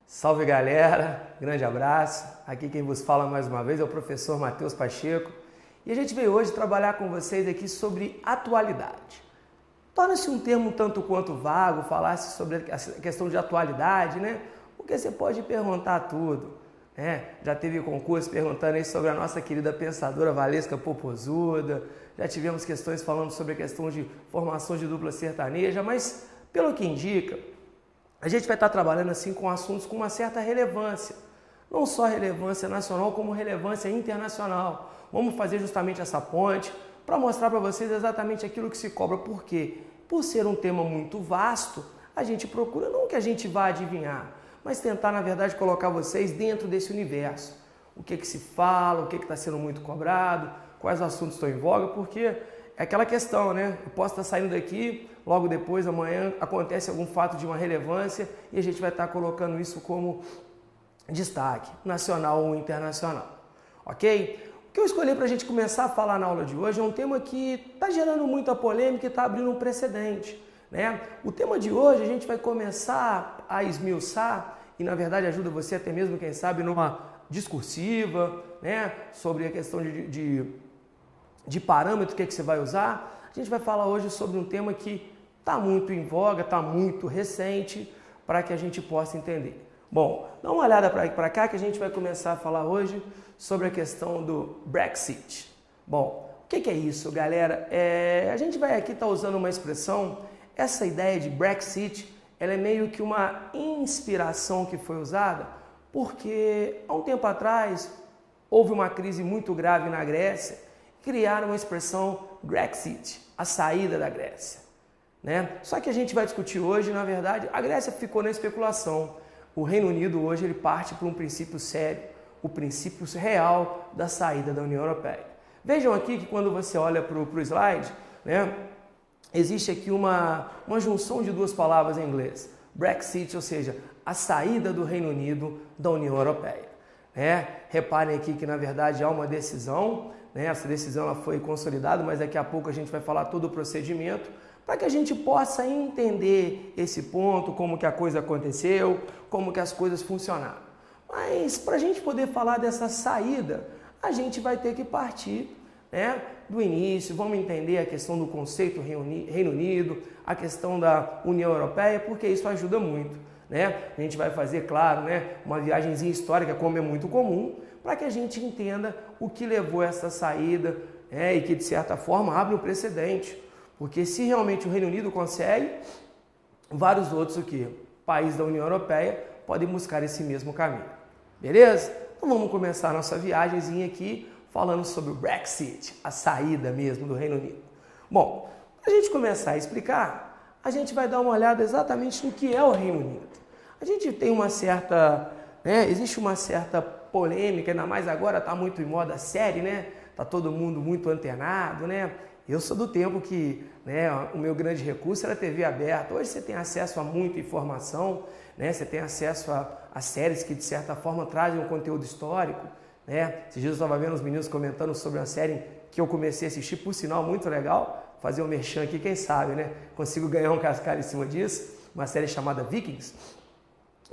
Salve galera, grande abraço. Aqui quem vos fala mais uma vez é o professor Matheus Pacheco e a gente veio hoje trabalhar com vocês aqui sobre atualidade. Torna-se um termo tanto quanto vago falar-se sobre a questão de atualidade, né? Porque você pode perguntar tudo, né? Já teve concurso perguntando aí sobre a nossa querida pensadora Valesca Popozuda, já tivemos questões falando sobre a questão de formação de dupla sertaneja, mas pelo que indica, a gente vai estar trabalhando assim com assuntos com uma certa relevância, não só relevância nacional, como relevância internacional. Vamos fazer justamente essa ponte para mostrar para vocês exatamente aquilo que se cobra. Por quê? Por ser um tema muito vasto, a gente procura não que a gente vá adivinhar, mas tentar, na verdade, colocar vocês dentro desse universo. O que se fala, o que está sendo muito cobrado, quais assuntos estão em voga, porque é aquela questão, né? Eu posso estar saindo daqui, logo depois, amanhã, acontece algum fato de uma relevância e a gente vai estar colocando isso como destaque, nacional ou internacional, ok? O que eu escolhi para a gente começar a falar na aula de hoje é um tema que está gerando muita polêmica e está abrindo um precedente, né? O tema de hoje a gente vai começar a esmiuçar e, na verdade, ajuda você até mesmo, quem sabe, numa discursiva, né? Sobre a questão de parâmetro, o que você vai usar. A gente vai falar hoje sobre um tema que está muito em voga, está muito recente, para que a gente possa entender. Bom, dá uma olhada para cá que a gente vai começar a falar hoje sobre a questão do Brexit. Bom, o que é isso, galera? A gente vai aqui estar usando uma expressão, essa ideia de Brexit, ela é meio que uma inspiração que foi usada, porque há um tempo atrás houve uma crise muito grave na Grécia, criaram a expressão Grexit, a saída da Grécia, né? Só que a gente vai discutir hoje, na verdade, a Grécia ficou na especulação. O Reino Unido hoje ele parte por um princípio sério, o princípio real da saída da União Europeia. Vejam aqui que quando você olha para o slide, né, existe aqui uma junção de duas palavras em inglês. Brexit, ou seja, a saída do Reino Unido da União Europeia. Reparem aqui que na verdade há uma decisão, né? Essa decisão ela foi consolidada, mas daqui a pouco a gente vai falar todo o procedimento para que a gente possa entender esse ponto, como que a coisa aconteceu, como que as coisas funcionaram. Mas para a gente poder falar dessa saída, a gente vai ter que partir, né, do início, vamos entender a questão do conceito Reino Unido, a questão da União Europeia, porque isso ajuda muito, né? A gente vai fazer, claro, né, uma viagenzinha histórica, como é muito comum, para que a gente entenda o que levou a essa saída, e que de certa forma abre um precedente, porque se realmente o Reino Unido consegue, vários outros países da União Europeia podem buscar esse mesmo caminho, beleza? Então vamos começar a nossa viagemzinha aqui falando sobre o Brexit, a saída mesmo do Reino Unido. Bom, para a gente começar a explicar, a gente vai dar uma olhada exatamente no que é o Reino Unido. A gente tem uma certa, existe uma certa polêmica, ainda mais agora está muito em moda a série, né? Tá todo mundo muito antenado, né? Eu sou do tempo que, o meu grande recurso era a TV aberta. Hoje você tem acesso a muita informação, né? Você tem acesso a séries que de certa forma trazem um conteúdo histórico, né? Esses dias eu estava vendo os meninos comentando sobre uma série que eu comecei a assistir, por sinal muito legal, fazer um merchan aqui, quem sabe, né? Consigo ganhar um cascalho em cima disso, uma série chamada Vikings.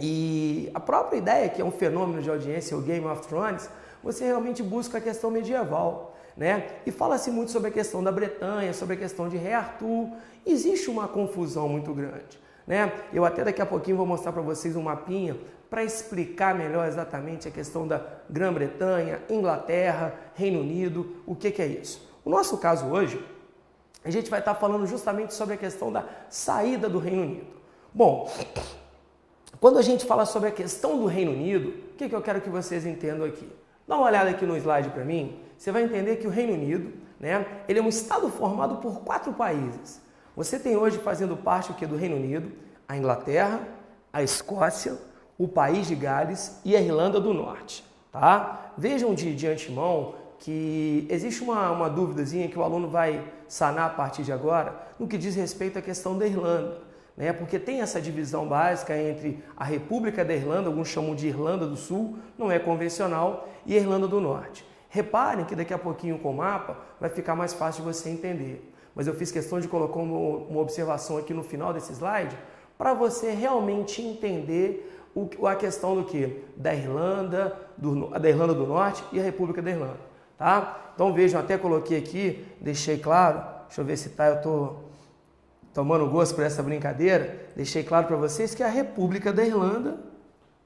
E a própria ideia, que é um fenômeno de audiência, o Game of Thrones, você realmente busca a questão medieval, né? E fala-se muito sobre a questão da Bretanha, sobre a questão de Rei Arthur. Existe uma confusão muito grande, né? Eu até daqui a pouquinho vou mostrar para vocês um mapinha para explicar melhor exatamente a questão da Grã-Bretanha, Inglaterra, Reino Unido, o que é isso. O nosso caso hoje, a gente vai estar falando justamente sobre a questão da saída do Reino Unido. Bom, quando a gente fala sobre a questão do Reino Unido, o que eu quero que vocês entendam aqui? Dá uma olhada aqui no slide para mim, você vai entender que o Reino Unido, né, ele é um estado formado por 4 países. Você tem hoje fazendo parte do Reino Unido, a Inglaterra, a Escócia, o País de Gales e a Irlanda do Norte. Tá? Vejam de antemão que existe uma duvidazinha que o aluno vai sanar a partir de agora no que diz respeito à questão da Irlanda. Né? Porque tem essa divisão básica entre a República da Irlanda, alguns chamam de Irlanda do Sul, não é convencional, e a Irlanda do Norte. Reparem que daqui a pouquinho com o mapa vai ficar mais fácil de você entender. mas eu fiz questão de colocar uma observação aqui no final desse slide para você realmente entender a questão do que? Da Irlanda do Norte e a República da Irlanda, tá? Então vejam, até coloquei aqui, deixei claro, deixa eu ver se tá, eu tô tomando gosto por essa brincadeira, deixei claro para vocês que a República da Irlanda,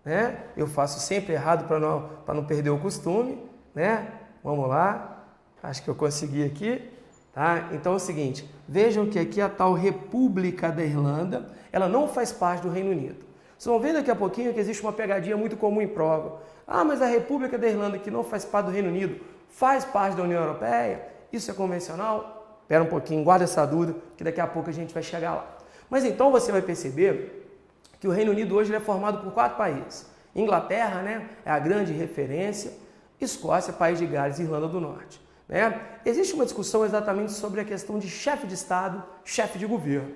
né? Eu faço sempre errado para não perder o costume, né? Vamos lá, acho que eu consegui aqui, tá? Então é o seguinte, vejam que aqui a tal República da Irlanda, ela não faz parte do Reino Unido. Vocês vão ver daqui a pouquinho que existe uma pegadinha muito comum em prova. Ah, mas a República da Irlanda, que não faz parte do Reino Unido, faz parte da União Europeia? Isso é convencional? Espera um pouquinho, guarda essa dúvida, que daqui a pouco a gente vai chegar lá. Mas então você vai perceber que o Reino Unido hoje é formado por 4 países. Inglaterra, né, é a grande referência, Escócia, País de Gales e Irlanda do Norte. Né? Existe uma discussão exatamente sobre a questão de chefe de Estado, chefe de governo.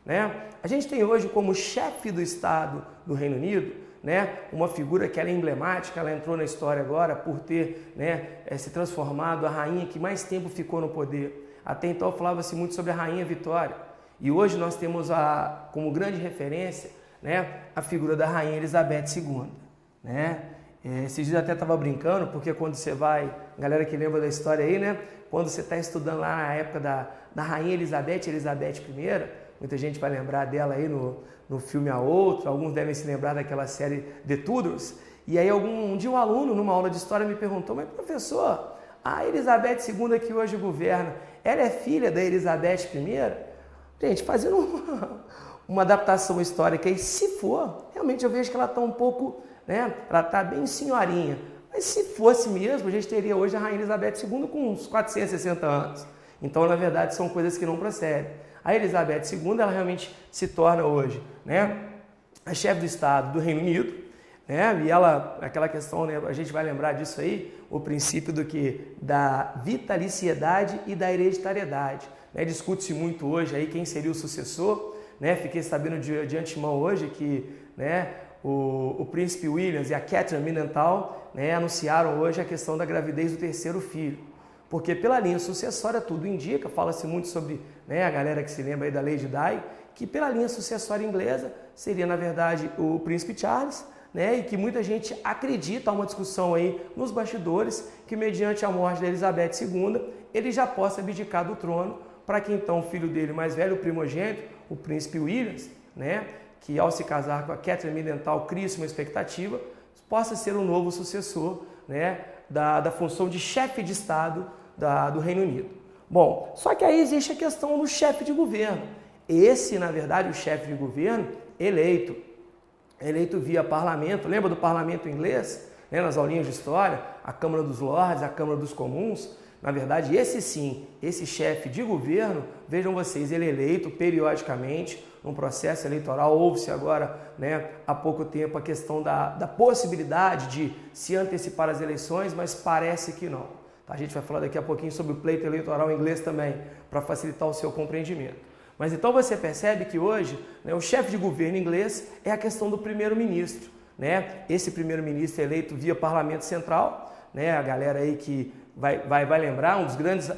Né? A gente tem hoje como chefe do Estado do Reino Unido, né, uma figura que ela é emblemática, ela entrou na história agora por ter, né, se transformado a rainha que mais tempo ficou no poder. Até então falava-se muito sobre a Rainha Vitória. E hoje nós temos como grande referência, né, a figura da Rainha Elizabeth II. Né? Esses dias até estava brincando, porque quando você vai, galera que lembra da história aí, né, quando você está estudando lá na época da Rainha Elizabeth I, muita gente vai lembrar dela aí no filme A Outra, alguns devem se lembrar daquela série The Tudors. E aí um dia um aluno, numa aula de história, me perguntou, mas professor, a Elizabeth II que hoje governa, ela é filha da Elizabeth I? Gente, fazendo uma adaptação histórica aí, se for, realmente eu vejo que ela está um pouco, né, ela está bem senhorinha. Mas se fosse mesmo, a gente teria hoje a Rainha Elizabeth II com uns 460 anos. Então, na verdade, são coisas que não procedem. A Elizabeth II, ela realmente se torna hoje, né, a chefe do Estado do Reino Unido, né, e ela, aquela questão, né, a gente vai lembrar disso aí, o princípio do que? Da vitaliciedade e da hereditariedade. Né? Discute-se muito hoje aí quem seria o sucessor, né? Fiquei sabendo de antemão hoje que, né, o príncipe William e a Catherine Minental, né, anunciaram hoje a questão da gravidez do 3º filho. Porque pela linha sucessória tudo indica, fala-se muito sobre, né, a galera que se lembra aí da Lady Di, que pela linha sucessória inglesa seria na verdade o príncipe Charles, né, e que muita gente acredita, há uma discussão aí nos bastidores, que mediante a morte da Elizabeth II, ele já possa abdicar do trono, para que então o filho dele mais velho, o primogênito, o príncipe William, né, que ao se casar com a Catherine Minental cria-se uma expectativa, possa ser o novo sucessor, né, da função de chefe de Estado do Reino Unido. Bom, só que aí existe a questão do chefe de governo. Esse, na verdade, o chefe de governo eleito via parlamento. Lembra do parlamento inglês? Né, nas aulinhas de história, a Câmara dos Lordes, a Câmara dos Comuns. Na verdade, esse sim, esse chefe de governo, vejam vocês, ele é eleito periodicamente num processo eleitoral. Houve-se agora, né, há pouco tempo, a questão da possibilidade de se antecipar as eleições, mas parece que não. A gente vai falar daqui a pouquinho sobre o pleito eleitoral em inglês também, para facilitar o seu compreendimento. Mas então você percebe que hoje, né, o chefe de governo inglês é a questão do primeiro-ministro. Né? Esse primeiro-ministro é eleito via parlamento central, né? A galera aí que vai lembrar, um dos grandes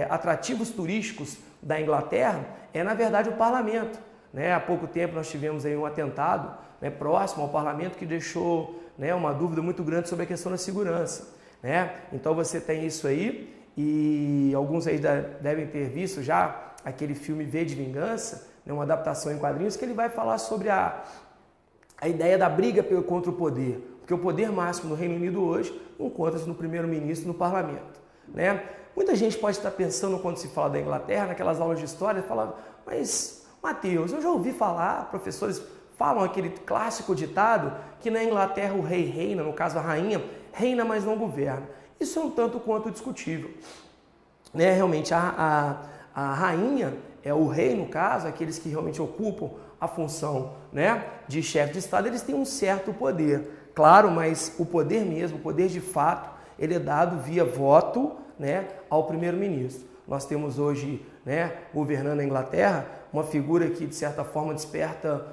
atrativos turísticos da Inglaterra é, na verdade, o parlamento. Né? Há pouco tempo nós tivemos aí um atentado, né, próximo ao parlamento que deixou, né, uma dúvida muito grande sobre a questão da segurança. Né? Então você tem isso aí, e alguns aí devem ter visto já aquele filme V de Vingança, né, uma adaptação em quadrinhos, que ele vai falar sobre a ideia da briga contra o poder, porque o poder máximo no Reino Unido hoje encontra-se no primeiro-ministro e no parlamento. Né? Muita gente pode estar pensando, quando se fala da Inglaterra, naquelas aulas de história, fala, mas Mateus, eu já ouvi falar, professores falam aquele clássico ditado que na Inglaterra o rei reina, no caso a rainha, reina, mas não governa. Isso é um tanto quanto discutível. Né? Realmente a rainha, o rei no caso, aqueles que realmente ocupam a função, né, de chefe de Estado, eles têm um certo poder. Claro, mas o poder mesmo, o poder de fato, ele é dado via voto, né, ao primeiro-ministro. Nós temos hoje, né, governando a Inglaterra, uma figura que de certa forma desperta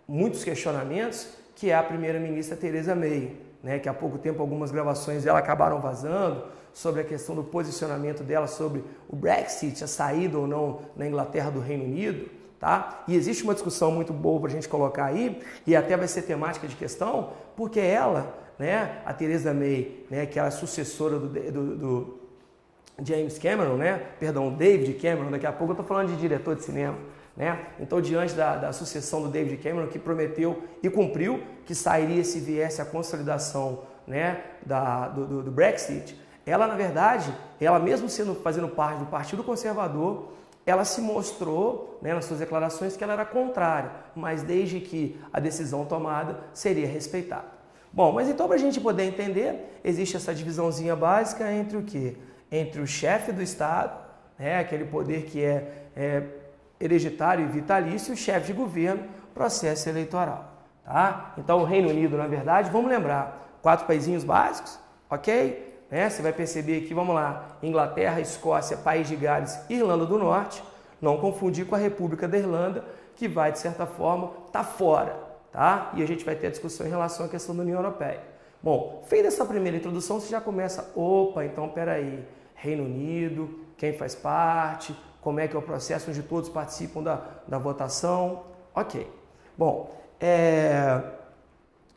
muitos questionamentos, que é a primeira-ministra Theresa May, né, que há pouco tempo algumas gravações dela acabaram vazando sobre a questão do posicionamento dela sobre o Brexit, a saída ou não na Inglaterra do Reino Unido, tá? E existe uma discussão muito boa para a gente colocar aí, e até vai ser temática de questão, porque ela, né, a Theresa May, né, que é a sucessora do James Cameron, né? Perdão, David Cameron, daqui a pouco eu estou falando de diretor de cinema, né? Então, diante da sucessão do David Cameron, que prometeu e cumpriu que sairia se viesse a consolidação, né, do Brexit, ela, na verdade, ela mesmo fazendo parte do Partido Conservador, ela se mostrou, né, nas suas declarações que ela era contrária, mas desde que a decisão tomada seria respeitada. Bom, mas então para a gente poder entender, existe essa divisãozinha básica entre o quê? Entre o chefe do Estado, né, aquele poder que é hereditário e vitalício, e o chefe de governo, processo eleitoral. Tá? Então o Reino Unido, na verdade, vamos lembrar, 4 paizinhos básicos, ok? Né? Você vai perceber aqui, vamos lá, Inglaterra, Escócia, País de Gales, Irlanda do Norte, não confundir com a República da Irlanda, que vai, de certa forma, estar fora. Tá? E a gente vai ter a discussão em relação à questão da União Europeia. Bom, feita essa primeira introdução, você já começa, opa, então peraí, Reino Unido, quem faz parte, como é que é o processo onde todos participam da votação, ok. Bom,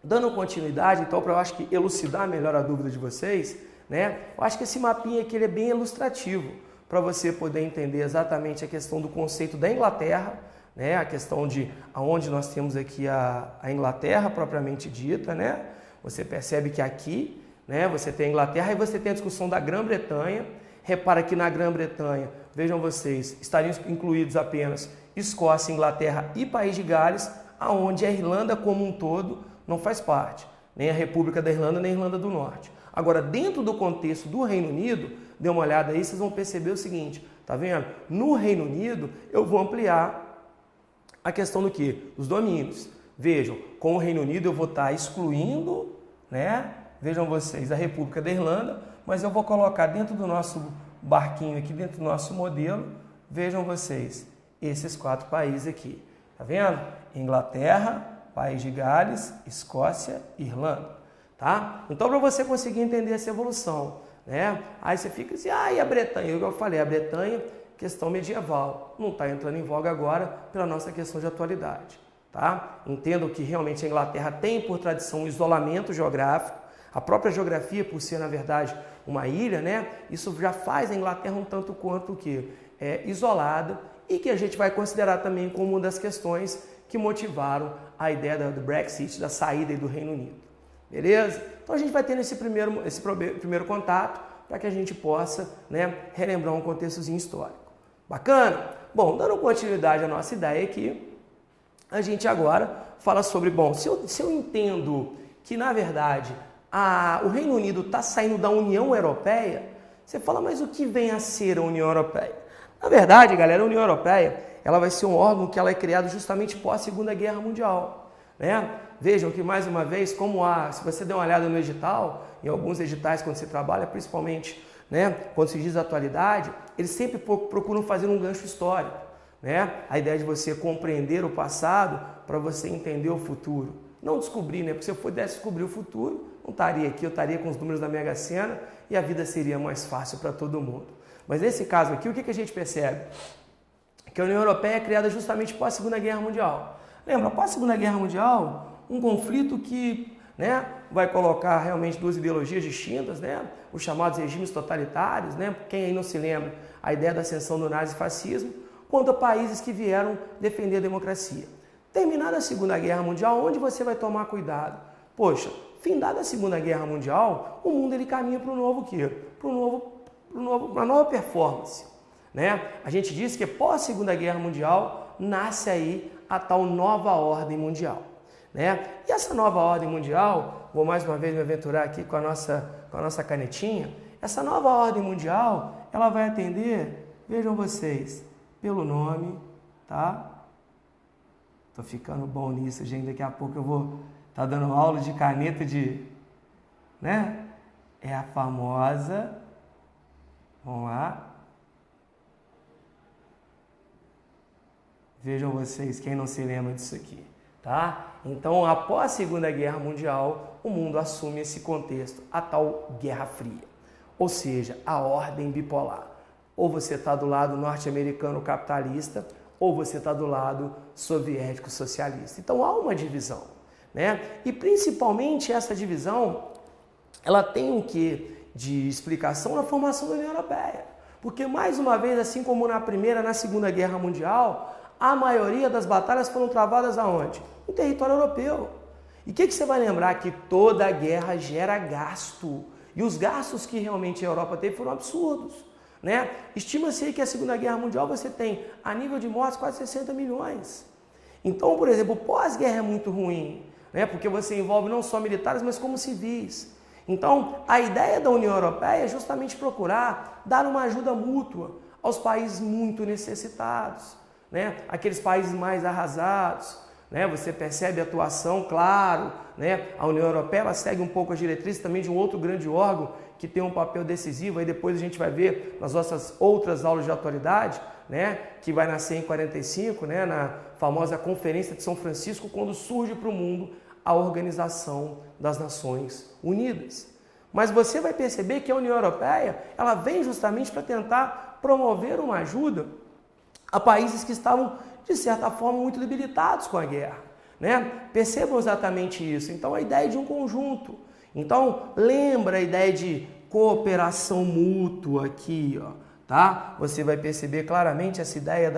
dando continuidade, então, para eu acho que elucidar melhor a dúvida de vocês, né? Eu acho que esse mapinha aqui ele é bem ilustrativo para você poder entender exatamente a questão do conceito da Inglaterra, né? A questão de aonde nós temos aqui a Inglaterra propriamente dita, né? Você percebe que aqui, né, você tem a Inglaterra e você tem a discussão da Grã-Bretanha. Repara que na Grã-Bretanha, vejam vocês, estariam incluídos apenas Escócia, Inglaterra e País de Gales, aonde a Irlanda como um todo não faz parte, nem a República da Irlanda, nem a Irlanda do Norte. Agora, dentro do contexto do Reino Unido, dê uma olhada aí, vocês vão perceber o seguinte, tá vendo? No Reino Unido, eu vou ampliar a questão do quê? Dos domínios. Vejam, com o Reino Unido eu vou estar excluindo, né? Vejam vocês, a República da Irlanda, mas eu vou colocar dentro do nosso barquinho aqui, dentro do nosso modelo, vejam vocês, esses 4 países aqui. Tá vendo? Inglaterra, País de Gales, Escócia, Irlanda. Tá? Então, para você conseguir entender essa evolução, né? Aí você fica assim, e a Bretanha? Eu falei, a Bretanha, questão medieval, não está entrando em voga agora pela nossa questão de atualidade. Tá? Entendo que realmente a Inglaterra tem por tradição um isolamento geográfico, a própria geografia, por ser, na verdade, uma ilha, né? Isso já faz a Inglaterra um tanto quanto que isolada e que a gente vai considerar também como uma das questões que motivaram a ideia do Brexit, da saída do Reino Unido. Beleza? Então a gente vai tendo esse primeiro contato para que a gente possa, né, relembrar um contextozinho histórico. Bacana? Bom, dando continuidade à nossa ideia aqui, a gente agora fala sobre, bom, se eu entendo que, na verdade, o Reino Unido está saindo da União Europeia, você fala, mas o que vem a ser a União Europeia? Na verdade, galera, a União Europeia ela vai ser um órgão que ela é criado justamente pós Segunda Guerra Mundial. Né? Vejam que, mais uma vez, se você der uma olhada no edital, em alguns editais quando você trabalha, principalmente, né, quando se diz atualidade, eles sempre procuram fazer um gancho histórico. Né? A ideia de você compreender o passado para você entender o futuro. Não descobrir, né? Porque se eu pudesse descobrir o futuro, não estaria aqui, eu estaria com os números da Mega Sena e a vida seria mais fácil para todo mundo. Mas nesse caso aqui, o que a gente percebe? Que a União Europeia é criada justamente pós a Segunda Guerra Mundial. Lembra, após a Segunda Guerra Mundial, um conflito que, né, vai colocar realmente 2 ideologias distintas, né, os chamados regimes totalitários, né, quem aí não se lembra, a ideia da ascensão do nazifascismo, contra países que vieram defender a democracia. Terminada a Segunda Guerra Mundial, onde você vai tomar cuidado? Poxa, findada a Segunda Guerra Mundial, o mundo ele caminha para um novo quê? Para uma nova performance. Né? A gente diz que pós Segunda Guerra Mundial nasce aí a tal nova ordem mundial. Né? E essa nova ordem mundial, vou mais uma vez me aventurar aqui com a nossa canetinha, essa nova ordem mundial, ela vai atender, vejam vocês, pelo nome, tá? Tô ficando bom nisso, gente, daqui a pouco eu vou estar dando aula de caneta né? É a famosa, vamos lá, vejam vocês, quem não se lembra disso aqui, tá? Então, após a Segunda Guerra Mundial, o mundo assume esse contexto, a tal Guerra Fria. ou seja, a ordem bipolar. Ou você está do lado norte-americano capitalista, ou você está do lado soviético socialista. Então há uma divisão, né? E principalmente essa divisão, ela tem um quê de explicação na formação da União Europeia. Porque mais uma vez, assim como na Primeira e na Segunda Guerra Mundial, a maioria das batalhas foram travadas aonde? No território europeu. E o que você vai lembrar? Que toda guerra gera gasto. E os gastos que realmente a Europa teve foram absurdos, né? Estima-se aí que a Segunda Guerra Mundial você tem, a nível de mortes, quase 60 milhões. Então, por exemplo, o pós-guerra é muito ruim, né? Porque você envolve não só militares, mas como civis. Então, a ideia da União Europeia é justamente procurar dar uma ajuda mútua aos países muito necessitados, né? Aqueles países mais arrasados, né? Você percebe a atuação, claro, né? A União Europeia ela segue um pouco as diretrizes também de um outro grande órgão que tem um papel decisivo, aí depois a gente vai ver nas nossas outras aulas de atualidade, né? Que vai nascer em 45, né? Na famosa Conferência de São Francisco, quando surge para o mundo a Organização das Nações Unidas. Mas você vai perceber que a União Europeia ela vem justamente para tentar promover uma ajuda a países que estavam, de certa forma, muito debilitados com a guerra, né? Percebam exatamente isso. Então, a ideia de um conjunto. Então, lembra a ideia de cooperação mútua aqui, ó, tá? Você vai perceber claramente essa ideia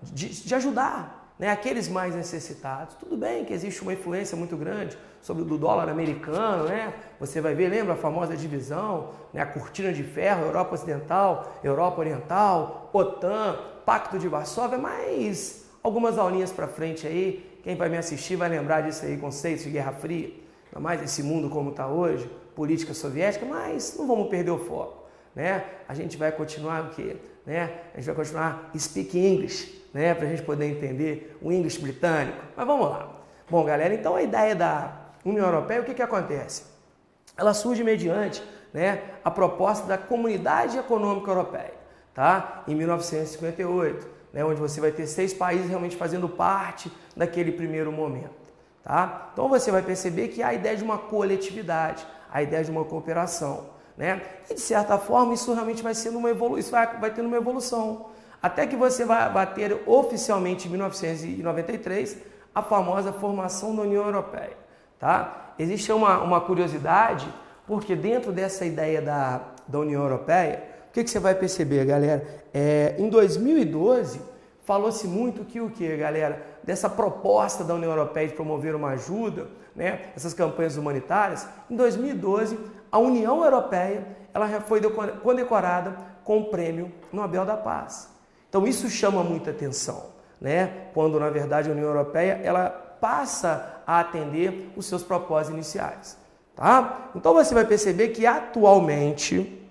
de ajudar, né, aqueles mais necessitados. Tudo bem que existe uma influência muito grande sobre o dólar americano, né? Você vai ver, lembra a famosa divisão, né, a cortina de ferro, Europa Ocidental, Europa Oriental, OTAN, Pacto de Varsóvia, mais algumas aulinhas para frente aí. Quem vai me assistir vai lembrar disso aí, conceitos de Guerra Fria, ainda mais esse mundo como está hoje, política soviética, mas não vamos perder o foco, né? A gente vai continuar o quê? Né? A gente vai continuar speak English, né? Para a gente poder entender o English britânico. Mas vamos lá. Bom, galera, então a ideia da União Europeia, o que acontece? Ela surge mediante, né, a proposta da Comunidade Econômica Europeia, tá? Em 1958, né, onde você vai ter 6 países realmente fazendo parte daquele primeiro momento, tá? Então você vai perceber que há a ideia de uma coletividade, a ideia de uma cooperação, né? E de certa forma isso realmente vai sendo uma evolução, isso vai tendo uma evolução, até que você vai bater oficialmente em 1993 a famosa formação da União Europeia, tá? Existe uma curiosidade, porque dentro dessa ideia da União Europeia, o que você vai perceber, galera? Em 2012, falou-se muito que o que, galera? Dessa proposta da União Europeia de promover uma ajuda, né? Essas campanhas humanitárias. Em 2012, a União Europeia ela foi condecorada com o Prêmio Nobel da Paz. Então isso chama muita atenção, né? Quando na verdade a União Europeia ela passa a atender os seus propósitos iniciais, tá? Então você vai perceber que atualmente,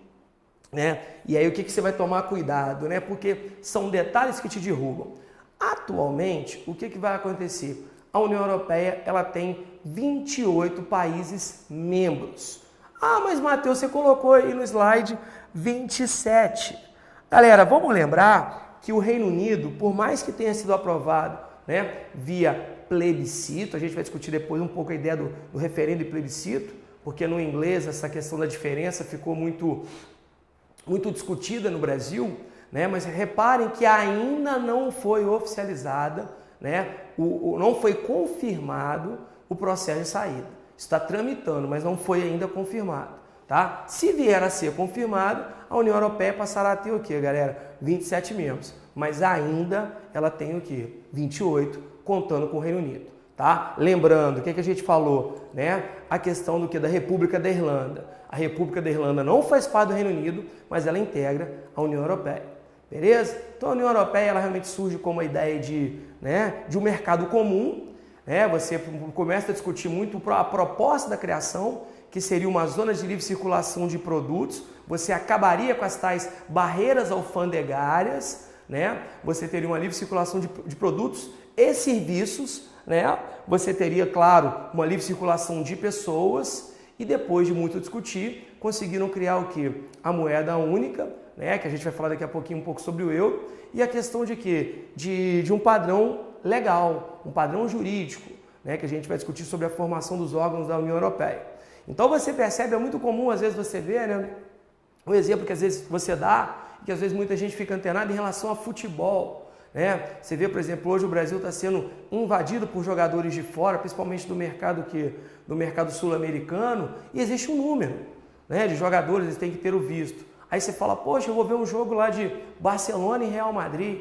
né? E aí o que você vai tomar cuidado, né? Porque são detalhes que te derrubam. Atualmente, o que vai acontecer? A União Europeia ela tem 28 países membros. Ah, mas Matheus, você colocou aí no slide 27. Galera, vamos lembrar que o Reino Unido, por mais que tenha sido aprovado, né, via plebiscito, a gente vai discutir depois um pouco a ideia do referendo e plebiscito, porque no inglês essa questão da diferença ficou muito discutida no Brasil, né? Mas reparem que ainda não foi oficializada, né? Não foi confirmado o processo de saída. Está tramitando, mas não foi ainda confirmado, tá? Se vier a ser confirmado, a União Europeia passará a ter o quê, galera? 27 membros, mas ainda ela tem o quê? 28, contando com o Reino Unido, tá? Lembrando, o que a gente falou, né? A questão do que da República da Irlanda. A República da Irlanda não faz parte do Reino Unido, mas ela integra a União Europeia, beleza? Então a União Europeia ela realmente surge como uma ideia de um mercado comum, né? Você começa a discutir muito a proposta da criação, que seria uma zona de livre circulação de produtos, você acabaria com as tais barreiras alfandegárias, né? Você teria uma livre circulação de produtos e serviços, né? Você teria, claro, uma livre circulação de pessoas e depois de muito discutir, conseguiram criar o quê? A moeda única, né? Que a gente vai falar daqui a pouquinho um pouco sobre o euro, e a questão de quê? De um padrão legal, um padrão jurídico, né? Que a gente vai discutir sobre a formação dos órgãos da União Europeia. Então você percebe, é muito comum às vezes você ver, né? Um exemplo que às vezes você dá, que às vezes muita gente fica antenada em relação a futebol, né? Você vê, por exemplo, hoje o Brasil está sendo invadido por jogadores de fora, principalmente do mercado sul-americano, e existe um número, né, de jogadores, eles têm que ter o visto. Aí você fala, poxa, eu vou ver um jogo lá de Barcelona e Real Madrid.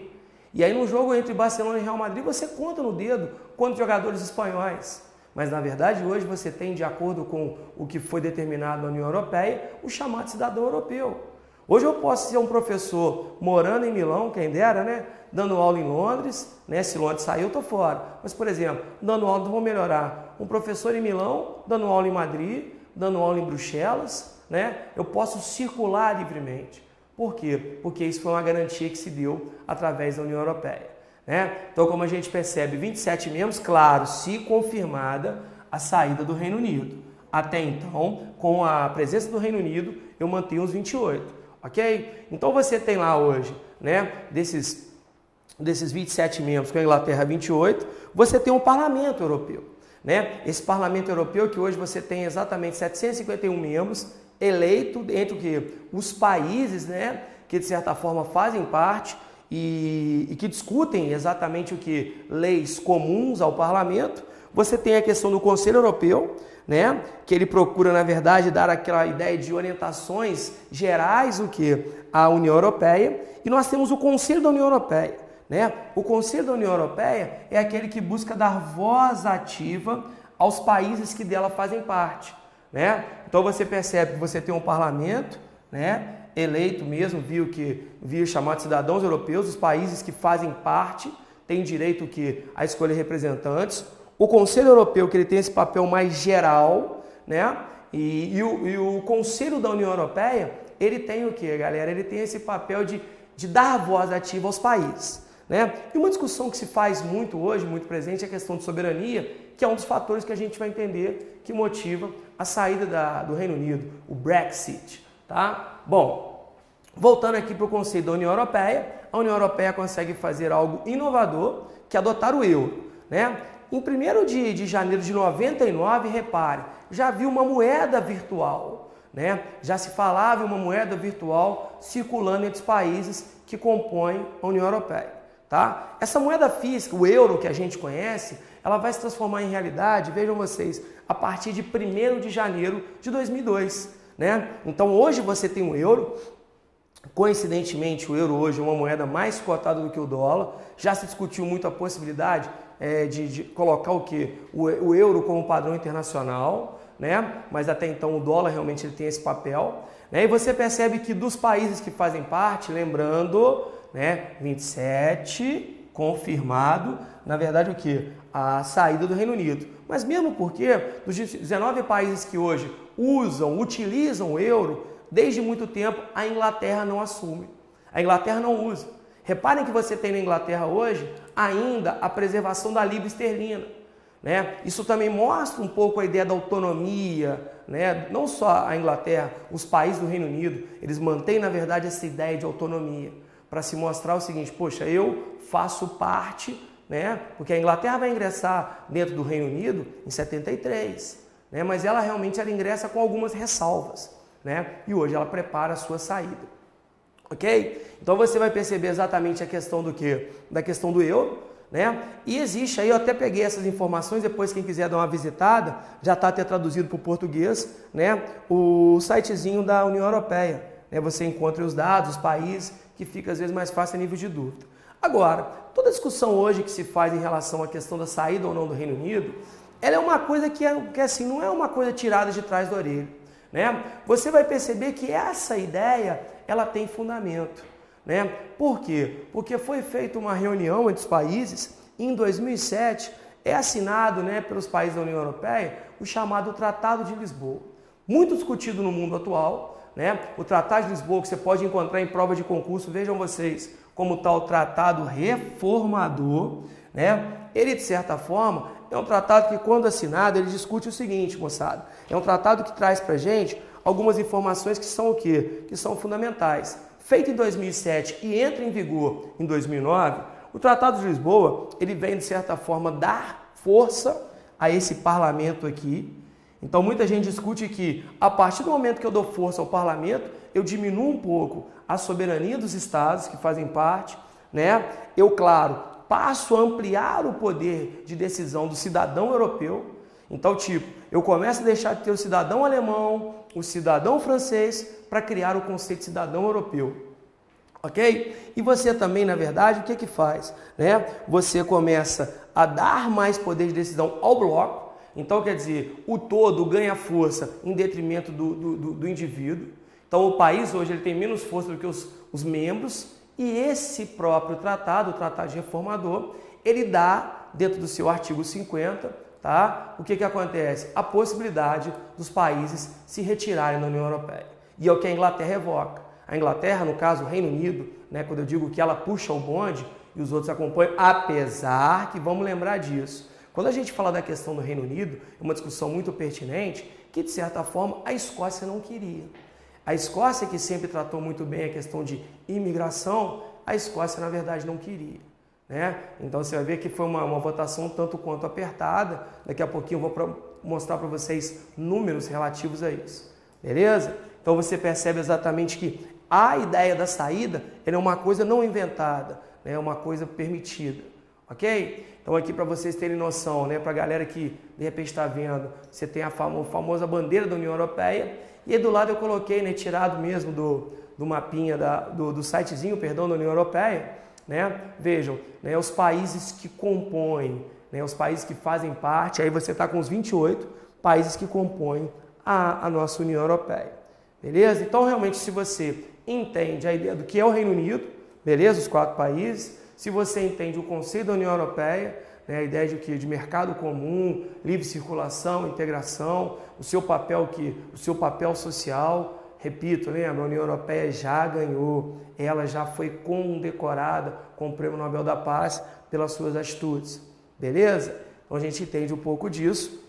E aí no jogo entre Barcelona e Real Madrid você conta no dedo quantos jogadores espanhóis. Mas na verdade hoje você tem, de acordo com o que foi determinado na União Europeia, o chamado cidadão europeu. Hoje eu posso ser um professor morando em Milão, quem dera, né? Dando aula em Londres, né? Se Londres sair eu estou fora. Mas, por exemplo, dando aula, vou melhorar. Um professor em Milão, dando aula em Madrid, dando aula em Bruxelas, né? Eu posso circular livremente. Por quê? Porque isso foi uma garantia que se deu através da União Europeia, né? Então, como a gente percebe, 27 membros, claro, se confirmada a saída do Reino Unido. Até então, com a presença do Reino Unido, eu mantenho os 28. Ok? Então você tem lá hoje, né, desses 27 membros, com a Inglaterra 28, você tem um parlamento europeu, né? Esse parlamento europeu que hoje você tem exatamente 751 membros eleitos entre o que? Os países, né, que de certa forma fazem parte e que discutem exatamente o que? Leis comuns ao parlamento. Você tem a questão do Conselho Europeu, né, que ele procura, na verdade, dar aquela ideia de orientações gerais o que? À União Europeia. E nós temos o Conselho da União Europeia, né? O Conselho da União Europeia é aquele que busca dar voz ativa aos países que dela fazem parte, né? Então você percebe que você tem um parlamento, né, eleito mesmo, via chamados cidadãos europeus, os países que fazem parte têm direito que a escolher representantes. O Conselho Europeu, que ele tem esse papel mais geral, né? E o Conselho da União Europeia, ele tem o quê, galera? Ele tem esse papel de dar voz ativa aos países, né? E uma discussão que se faz muito hoje, muito presente, é a questão de soberania, que é um dos fatores que a gente vai entender que motiva a saída do Reino Unido, o Brexit, tá? Bom, voltando aqui para o Conselho da União Europeia, a União Europeia consegue fazer algo inovador, que é adotar o euro, né? Em 1º de janeiro de 99, repare, já havia uma moeda virtual, né? Já se falava em uma moeda virtual circulando entre os países que compõem a União Europeia, tá? Essa moeda física, o euro que a gente conhece, ela vai se transformar em realidade, vejam vocês, a partir de 1º de janeiro de 2002, né? Então hoje você tem o euro. Coincidentemente, o euro hoje é uma moeda mais cotada do que o dólar. Já se discutiu muito a possibilidade de colocar o quê? O euro como padrão internacional, né? Mas até então o dólar realmente ele tem esse papel, né? E você percebe que dos países que fazem parte, lembrando, né, 27 confirmado, na verdade o que? A saída do Reino Unido. Mas mesmo porque dos 19 países que hoje utilizam o euro, desde muito tempo a Inglaterra não assume. A Inglaterra não usa. Reparem que você tem na Inglaterra hoje ainda a preservação da libra esterlina, né? Isso também mostra um pouco a ideia da autonomia, né? Não só a Inglaterra, os países do Reino Unido, eles mantêm na verdade essa ideia de autonomia para se mostrar o seguinte, poxa, eu faço parte, né? Porque a Inglaterra vai ingressar dentro do Reino Unido em 73, né? Mas ela realmente ingressa com algumas ressalvas, né? E hoje ela prepara a sua saída. Ok? Então você vai perceber exatamente a questão do quê? Da questão do euro, né? E existe aí, eu até peguei essas informações, depois quem quiser dar uma visitada, já está até traduzido para o português, né? O sitezinho da União Europeia, né? Você encontra os dados, os países, que fica às vezes mais fácil a nível de dúvida. Agora, toda a discussão hoje que se faz em relação à questão da saída ou não do Reino Unido, ela é uma coisa que assim, não é uma coisa tirada de trás da orelha, né? Você vai perceber que essa ideia ela tem fundamento, né? Por quê? Porque foi feita uma reunião entre os países e em 2007 é assinado, né, pelos países da União Europeia o chamado Tratado de Lisboa, muito discutido no mundo atual, né? O Tratado de Lisboa que você pode encontrar em prova de concurso, vejam vocês como está o Tratado Reformador, né? Ele de certa forma é um tratado que quando assinado ele discute o seguinte, moçada, é um tratado que traz para a gente algumas informações que são o quê? Que são fundamentais. Feito em 2007 e entra em vigor em 2009, o Tratado de Lisboa, ele vem de certa forma dar força a esse parlamento aqui Então muita gente discute que a partir do momento que eu dou força ao parlamento, eu diminuo um pouco a soberania dos estados que fazem parte, né? Eu, claro, passo a ampliar o poder de decisão do cidadão europeu. Então, tipo, eu começo a deixar de ter o cidadão alemão, o cidadão francês, para criar o conceito de cidadão europeu. Ok? E você também, na verdade, o que faz? Né? Você começa a dar mais poder de decisão ao bloco. Então, quer dizer, o todo ganha força em detrimento do indivíduo. Então, o país hoje ele tem menos força do que os membros. E esse próprio tratado, o Tratado de Reformador, ele dá, dentro do seu artigo 50, tá? O que acontece? A possibilidade dos países se retirarem da União Europeia. E é o que a Inglaterra evoca. A Inglaterra, no caso, o Reino Unido, né, quando eu digo que ela puxa o bonde e os outros acompanham, apesar que, vamos lembrar disso, quando a gente fala da questão do Reino Unido, é uma discussão muito pertinente, que de certa forma a Escócia não queria. A Escócia, que sempre tratou muito bem a questão de imigração, a Escócia, na verdade, não queria. Né? Então você vai ver que foi uma votação tanto quanto apertada. Daqui a pouquinho eu vou mostrar para vocês números relativos a isso. Beleza? Então você percebe exatamente que a ideia da saída é uma coisa não inventada, é uma coisa permitida. Ok? Então aqui para vocês terem noção, né, para a galera que de repente está vendo, você tem a famosa bandeira da União Europeia e aí do lado eu coloquei, né, tirado mesmo do mapinha do sitezinho, perdão, da União Europeia, né? Vejam, né, os países que compõem, né, os países que fazem parte, aí você está com os 28 países que compõem a nossa União Europeia. Beleza? Então realmente se você entende a ideia do que é o Reino Unido, beleza? Os 4 países, se você entende o conceito da União Europeia, né, a ideia de que de mercado comum, livre circulação, integração, o seu papel social, repito, lembra, a União Europeia já ganhou, ela já foi condecorada com o Prêmio Nobel da Paz pelas suas atitudes. Beleza? Então a gente entende um pouco disso,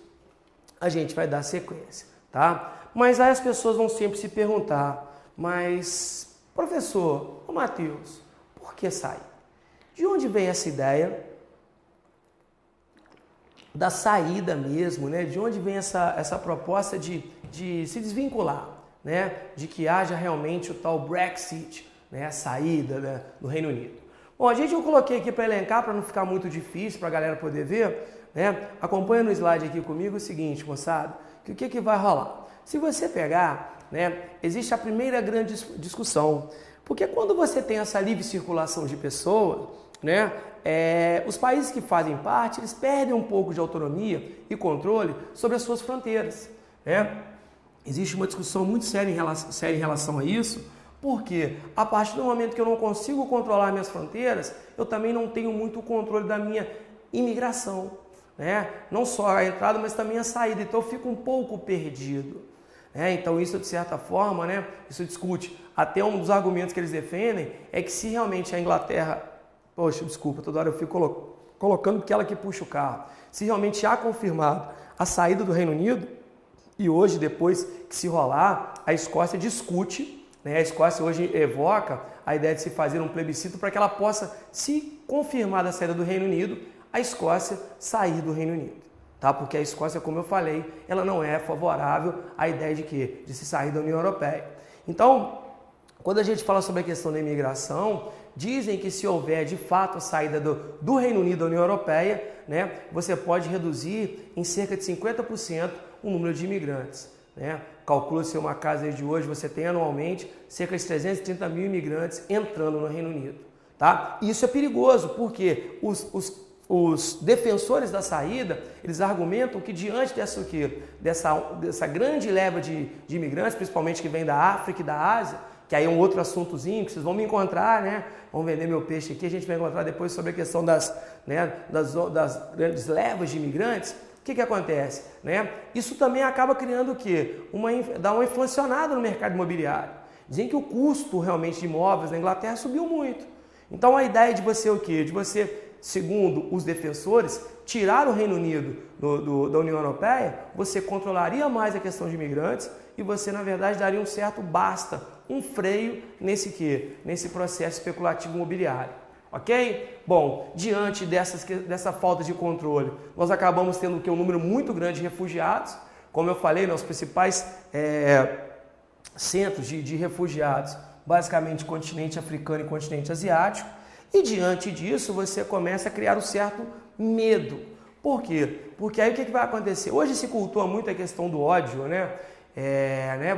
a gente vai dar sequência, tá? Mas aí as pessoas vão sempre se perguntar, mas professor, ô Matheus, por que sair? De onde vem essa ideia da saída mesmo, né? De onde vem essa proposta de se desvincular, né? De que haja realmente o tal Brexit, né? A saída, né, do Reino Unido. Bom, eu coloquei aqui para elencar, para não ficar muito difícil para a galera poder ver, né? Acompanha no slide aqui comigo o seguinte, moçada, que o que vai rolar? Se você pegar, né, existe a primeira grande discussão, porque quando você tem essa livre circulação de pessoas, né, os países que fazem parte, eles perdem um pouco de autonomia e controle sobre as suas fronteiras, né? Existe uma discussão muito séria em relação a isso, porque a partir do momento que eu não consigo controlar minhas fronteiras, eu também não tenho muito controle da minha imigração, né? Não só a entrada, mas também a saída, então eu fico um pouco perdido. Então isso de certa forma, né, isso discute, até um dos argumentos que eles defendem é que se realmente a Inglaterra, poxa, desculpa, toda hora eu fico colocando porque ela que puxa o carro, se realmente há confirmado a saída do Reino Unido, e hoje depois que se rolar, a Escócia discute, né, a Escócia hoje evoca a ideia de se fazer um plebiscito para que ela possa, se confirmar a saída do Reino Unido, a Escócia sair do Reino Unido. Tá? Porque a Escócia, como eu falei, ela não é favorável à ideia de quê? De se sair da União Europeia. Então, quando a gente fala sobre a questão da imigração, dizem que se houver de fato a saída do Reino Unido da União Europeia, né, você pode reduzir em cerca de 50% o número de imigrantes. Né? Calcula-se uma casa de hoje, você tem anualmente cerca de 330 mil imigrantes entrando no Reino Unido. Tá? Isso é perigoso, porque os defensores da saída, eles argumentam que diante dessa grande leva de imigrantes, principalmente que vem da África e da Ásia, que aí é um outro assuntozinho que vocês vão me encontrar, né? Vão vender meu peixe aqui, a gente vai encontrar depois sobre a questão das grandes levas de imigrantes. O que acontece? Né? Isso também acaba criando o quê? Dá uma inflacionada no mercado imobiliário. Dizem que o custo realmente de imóveis na Inglaterra subiu muito. Então a ideia de você o quê? De você, segundo os defensores, tirar o Reino Unido da União Europeia, você controlaria mais a questão de imigrantes e você, na verdade, daria um certo basta, um freio nesse processo especulativo imobiliário. Ok? Bom, diante dessa falta de controle, nós acabamos tendo um número muito grande de refugiados, Como eu falei, os principais centros de refugiados, basicamente continente africano e continente asiático, e diante disso você começa a criar um certo medo. Por quê? Porque aí o que vai acontecer? Hoje se cultua muito a questão do ódio, né?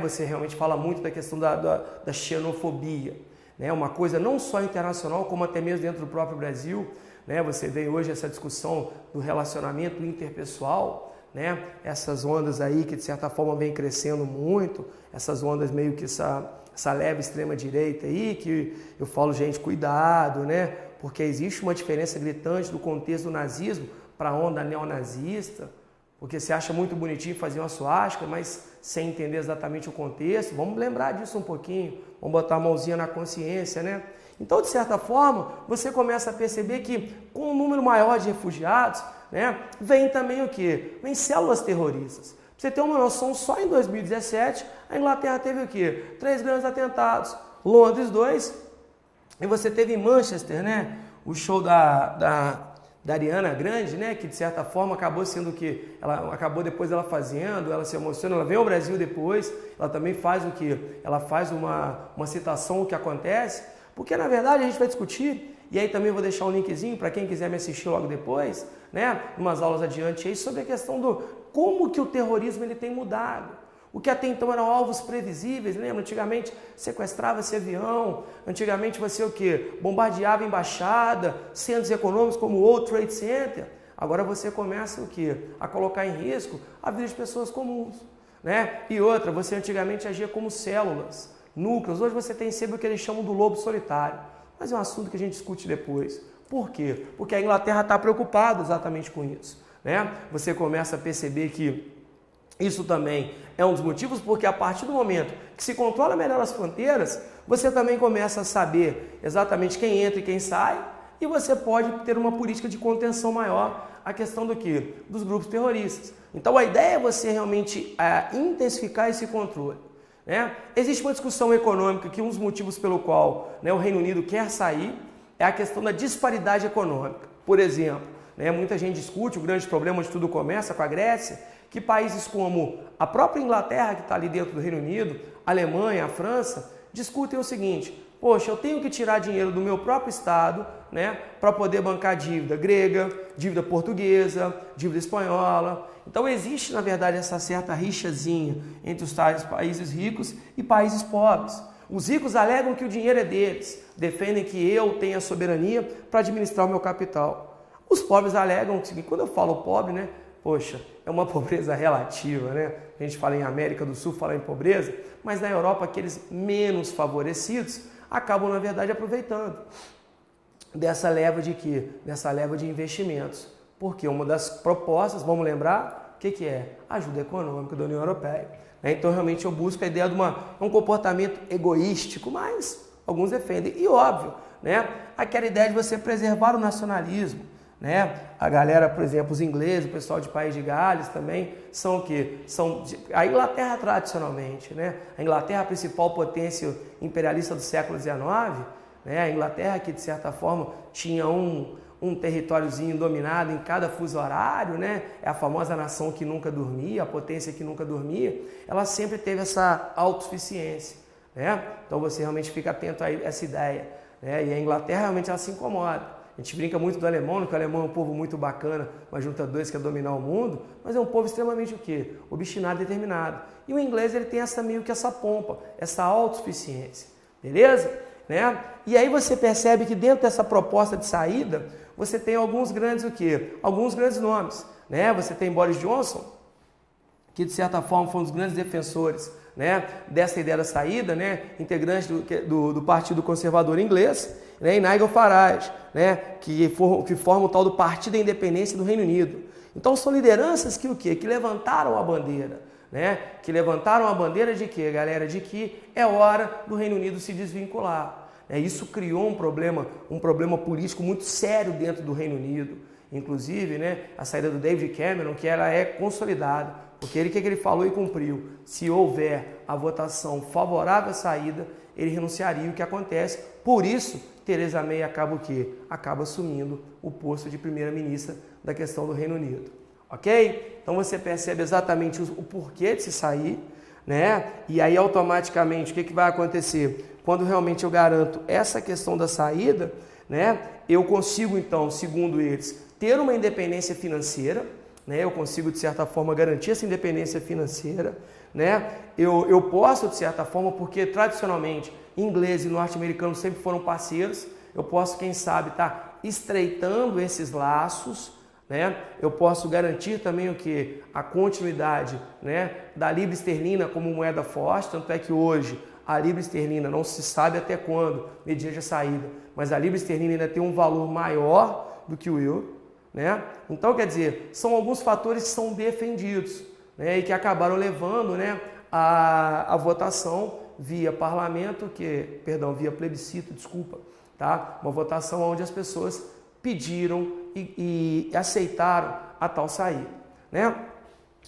Você realmente fala muito da questão da xenofobia, né? Uma coisa não só internacional, como até mesmo dentro do próprio Brasil, né? Você vê hoje essa discussão do relacionamento interpessoal, né? Essas ondas aí que de certa forma vem crescendo muito, essas ondas meio que essa leve extrema direita aí, que eu falo, gente, cuidado, né? Porque existe uma diferença gritante do contexto do nazismo para a onda neonazista, porque você acha muito bonitinho fazer uma suástica, mas sem entender exatamente o contexto. Vamos lembrar disso um pouquinho, vamos botar a mãozinha na consciência, né? Então, de certa forma, você começa a perceber que com um número maior de refugiados, né, vem também o quê? Vem células terroristas. Pra você ter uma noção, só em 2017, a Inglaterra teve o quê? 3 grandes atentados, Londres 2, e você teve em Manchester, né, o show da Ariana Grande, né, que de certa forma acabou sendo o que ela acabou depois ela fazendo, ela se emociona, ela vem ao Brasil depois, ela também faz o que? Ela faz uma citação do que acontece, porque na verdade a gente vai discutir, e aí também vou deixar um linkzinho para quem quiser me assistir logo depois, né, umas aulas adiante aí, sobre a questão do como que o terrorismo ele tem mudado. O que até então eram alvos previsíveis, lembra? Antigamente sequestrava-se avião, antigamente você o quê? Bombardeava embaixada, centros econômicos como o World Trade Center. Agora você começa o quê? A colocar em risco a vida de pessoas comuns, né? E outra, você antigamente agia como células, núcleos. Hoje você tem sempre o que eles chamam do lobo solitário. Mas é um assunto que a gente discute depois. Por quê? Porque a Inglaterra está preocupada exatamente com isso, né? Você começa a perceber que isso também é um dos motivos, porque a partir do momento que se controla melhor as fronteiras, você também começa a saber exatamente quem entra e quem sai, e você pode ter uma política de contenção maior à questão do quê? Dos grupos terroristas. Então a ideia é você realmente intensificar esse controle, né? Existe uma discussão econômica que um dos motivos pelo qual, né, o Reino Unido quer sair é a questão da disparidade econômica. Por exemplo, né, muita gente discute o grande problema onde tudo começa com a Grécia, que países como a própria Inglaterra, que está ali dentro do Reino Unido, a Alemanha, a França, discutem o seguinte: poxa, eu tenho que tirar dinheiro do meu próprio Estado, né, para poder bancar dívida grega, dívida portuguesa, dívida espanhola. Então existe, na verdade, essa certa rixazinha entre os tais países ricos e países pobres. Os ricos alegam que o dinheiro é deles, defendem que eu tenho a soberania para administrar o meu capital. Os pobres alegam que, quando eu falo pobre, né, poxa, é uma pobreza relativa, né? A gente fala em América do Sul, fala em pobreza, mas na Europa aqueles menos favorecidos acabam, na verdade, aproveitando dessa leva de quê? Dessa leva de investimentos. Porque uma das propostas, vamos lembrar, o que é? Ajuda econômica da União Europeia. Então, realmente, eu busco a ideia de um comportamento egoístico, mas alguns defendem. E, óbvio, né? Aquela ideia de você preservar o nacionalismo, né? A galera, por exemplo, os ingleses, o pessoal de País de Gales também, são o quê? A Inglaterra tradicionalmente, né? A Inglaterra, a principal potência imperialista do século XIX, né? A Inglaterra que, de certa forma, tinha um territóriozinho dominado em cada fuso horário, né? É a famosa nação que nunca dormia, a potência que nunca dormia, ela sempre teve essa autossuficiência, né? Então você realmente fica atento a essa ideia, né? E a Inglaterra realmente ela se incomoda. A gente brinca muito do alemão, que o alemão é um povo muito bacana, mas junta dois que é dominar o mundo, mas é um povo extremamente o quê? Obstinado e determinado. E o inglês ele tem meio que essa pompa, essa autossuficiência, beleza? Né? E aí você percebe que dentro dessa proposta de saída, você tem alguns grandes o quê? Alguns grandes nomes, né? Você tem Boris Johnson, que de certa forma foi um dos grandes defensores, né, dessa ideia da saída, né, integrante do Partido Conservador Inglês, né, e Nigel Farage, né, que forma o tal do Partido da Independência do Reino Unido. Então são lideranças que o quê? Que levantaram a bandeira, né, que levantaram a bandeira de quê, galera? De que é hora do Reino Unido se desvincular. Isso criou um problema político muito sério dentro do Reino Unido. Inclusive, né, a saída do David Cameron, que ela é consolidada. Porque o que ele falou e cumpriu? Se houver a votação favorável à saída, ele renunciaria, o que acontece. Por isso, Theresa May acaba o quê? Acaba assumindo o posto de primeira-ministra da questão do Reino Unido. ok? Então você percebe exatamente o porquê de se sair, né? E aí automaticamente o que vai acontecer? Quando realmente eu garanto essa questão da saída, né? Eu consigo então, segundo eles, ter uma independência financeira, né? Eu consigo de certa forma garantir essa independência financeira, né? Eu posso de certa forma, porque tradicionalmente inglês e norte-americanos sempre foram parceiros, eu posso, quem sabe, estar estreitando esses laços, né? Eu posso garantir também o que? A continuidade, né, da libra esterlina como moeda forte, tanto é que hoje a libra esterlina não se sabe até quando, mediante a saída, mas a libra esterlina ainda tem um valor maior do que o euro, né? Então, quer dizer, são alguns fatores que são defendidos, né, e que acabaram levando, né, a votação via parlamento, via plebiscito, desculpa, tá? Uma votação onde as pessoas pediram e aceitaram a tal saída, né?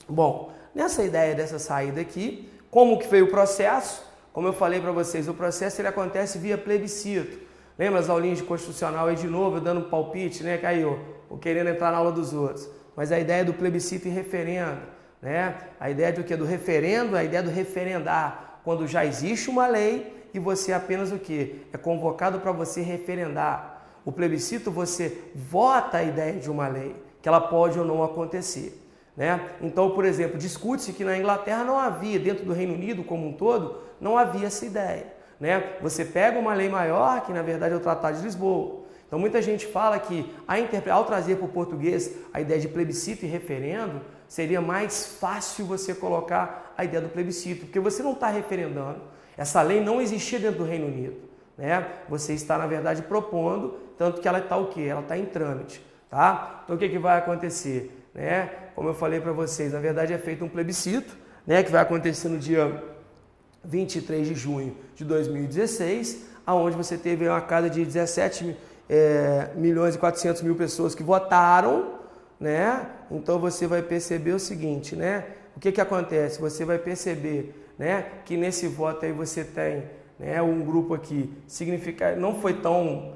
Bom, nessa ideia dessa saída aqui, como que foi o processo? Como eu falei para vocês, o processo ele acontece via plebiscito. Lembra as aulinhas de constitucional aí de novo, eu dando um palpite, né? Caiu, querendo entrar na aula dos outros. Mas a ideia do plebiscito e referendo, né? A ideia do que? Do referendo, a ideia do referendar, quando já existe uma lei e você apenas o que? É convocado para você referendar. O plebiscito, você vota a ideia de uma lei, que ela pode ou não acontecer, né? Então, por exemplo, discute-se que na Inglaterra não havia, dentro do Reino Unido como um todo, não havia essa ideia, né? Você pega uma lei maior, que na verdade é o Tratado de Lisboa. Então, muita gente fala que ao trazer para o português a ideia de plebiscito e referendo, seria mais fácil você colocar a ideia do plebiscito, porque você não está referendando. Essa lei não existia dentro do Reino Unido, né? Você está, na verdade, propondo, tanto que ela está o quê? Ela está em trâmite, tá? Então, o que vai acontecer? Né? Como eu falei para vocês, na verdade é feito um plebiscito, né, que vai acontecer no dia 23 de junho de 2016, aonde você teve uma casa de 17 milhões e 400 mil pessoas que votaram, né? Então você vai perceber o seguinte, né? O que acontece? Você vai perceber, né, que nesse voto aí você tem, né, um grupo aqui, não foi tão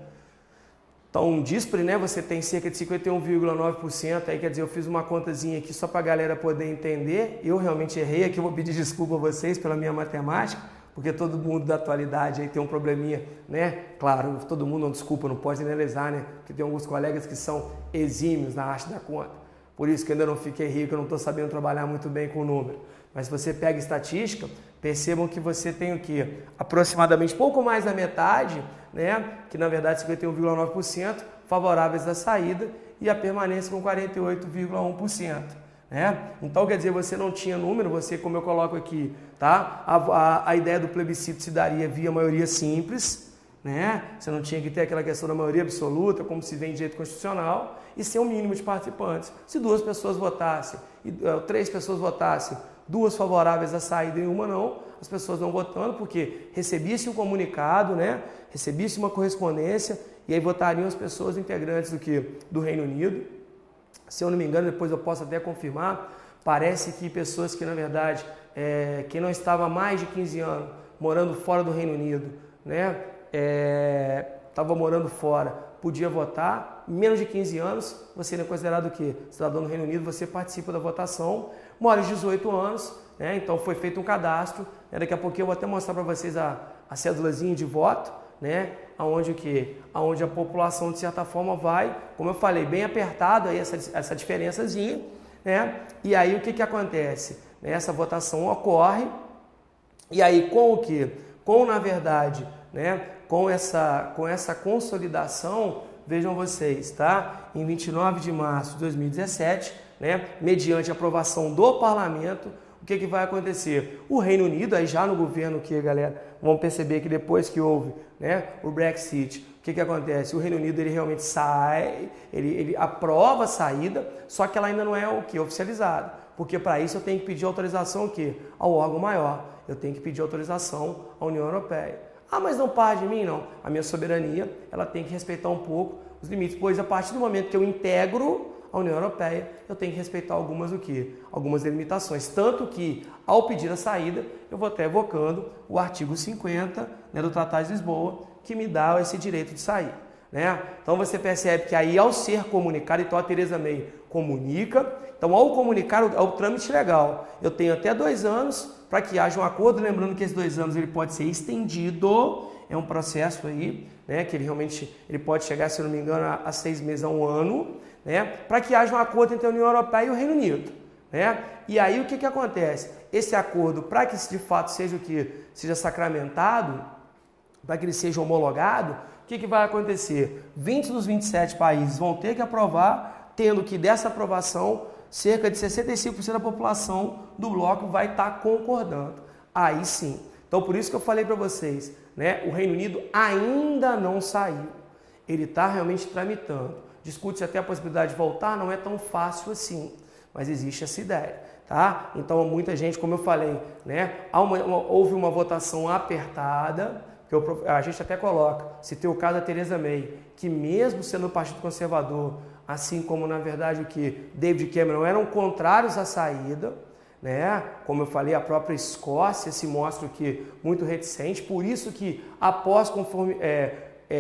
díspare, né? Você tem cerca de 51,9%, aí quer dizer, eu fiz uma contazinha aqui só para a galera poder entender. Eu realmente errei aqui, eu vou pedir desculpa a vocês pela minha matemática, porque todo mundo da atualidade aí tem um probleminha, né? Claro, todo mundo não desculpa, não pode analisar, né? Porque tem alguns colegas que são exímios na arte da conta. Por isso que eu ainda não fiquei rico, eu não estou sabendo trabalhar muito bem com o número. Mas se você pega estatística, percebam que você tem o quê? Aproximadamente pouco mais da metade, né? Que na verdade 51,9% favoráveis à saída e a permanência com 48,1%. Né? Então, quer dizer, você não tinha número, você, como eu coloco aqui, tá? A ideia do plebiscito se daria via maioria simples, né? Você não tinha que ter aquela questão da maioria absoluta, como se vê em direito constitucional, e ser um mínimo de participantes. Se 2 pessoas votassem, 3 pessoas votassem, 2 favoráveis à saída e uma não, as pessoas não votando, porque recebia-se um comunicado, né? Recebia-se uma correspondência, e aí votariam as pessoas integrantes do Reino Unido. Se eu não me engano, depois eu posso até confirmar, parece que pessoas que, na verdade, que não estavam há mais de 15 anos morando fora do Reino Unido, né, estava morando fora, podia votar. Menos de 15 anos, você é considerado o quê? Cidadão do Reino Unido, você participa da votação. Mora de 18 anos, né, então foi feito um cadastro. Né, daqui a pouquinho eu vou até mostrar para vocês a cédulazinha de voto, né, aonde o quê? Aonde a população, de certa forma, vai, como eu falei, bem apertado aí essa diferençazinha, né? E aí o que acontece? Essa votação ocorre, e aí com o quê? Com, na verdade, né, com essa consolidação, vejam vocês, tá? Em 29 de março de 2017, né, mediante aprovação do parlamento, o que vai acontecer? O Reino Unido, aí já no governo que, galera, vamos perceber que depois que houve, né, o Brexit, o que acontece? O Reino Unido ele realmente sai, ele aprova a saída, só que ela ainda não é o que? Oficializada. Porque para isso eu tenho que pedir autorização o quê? Ao órgão maior. Eu tenho que pedir autorização à União Europeia. Ah, mas não parte de mim, não. A minha soberania, ela tem que respeitar um pouco os limites, pois a partir do momento que eu integro a União Europeia, eu tenho que respeitar algumas delimitações. Tanto que, ao pedir a saída, eu vou até evocando o artigo 50, né, do Tratado de Lisboa, que me dá esse direito de sair. né? Então você percebe que aí ao ser comunicado, então a Theresa May comunica, então ao comunicar o trâmite legal, eu tenho até 2 anos para que haja um acordo, lembrando que esses 2 anos ele pode ser estendido, é um processo aí, né, que ele realmente pode chegar, se eu não me engano, a 6 meses, a 1 ano, né, para que haja um acordo entre a União Europeia e o Reino Unido, né? E aí o que acontece? Esse acordo, para que de fato seja o que seja sacramentado, para que ele seja homologado, o que vai acontecer? 20 dos 27 países vão ter que aprovar, tendo que dessa aprovação, cerca de 65% da população do bloco vai estar concordando. Aí sim. Então por isso que eu falei para vocês, né? O Reino Unido ainda não saiu. Ele está realmente tramitando. Discute-se até a possibilidade de voltar, não é tão fácil assim, mas existe essa ideia, tá? Então muita gente, como eu falei, né? Houve uma votação apertada, que a gente até coloca, se tem o caso da Theresa May, que mesmo sendo o Partido Conservador, assim como na verdade o que David Cameron eram contrários à saída, né? Como eu falei, a própria Escócia se mostra que muito reticente, por isso que após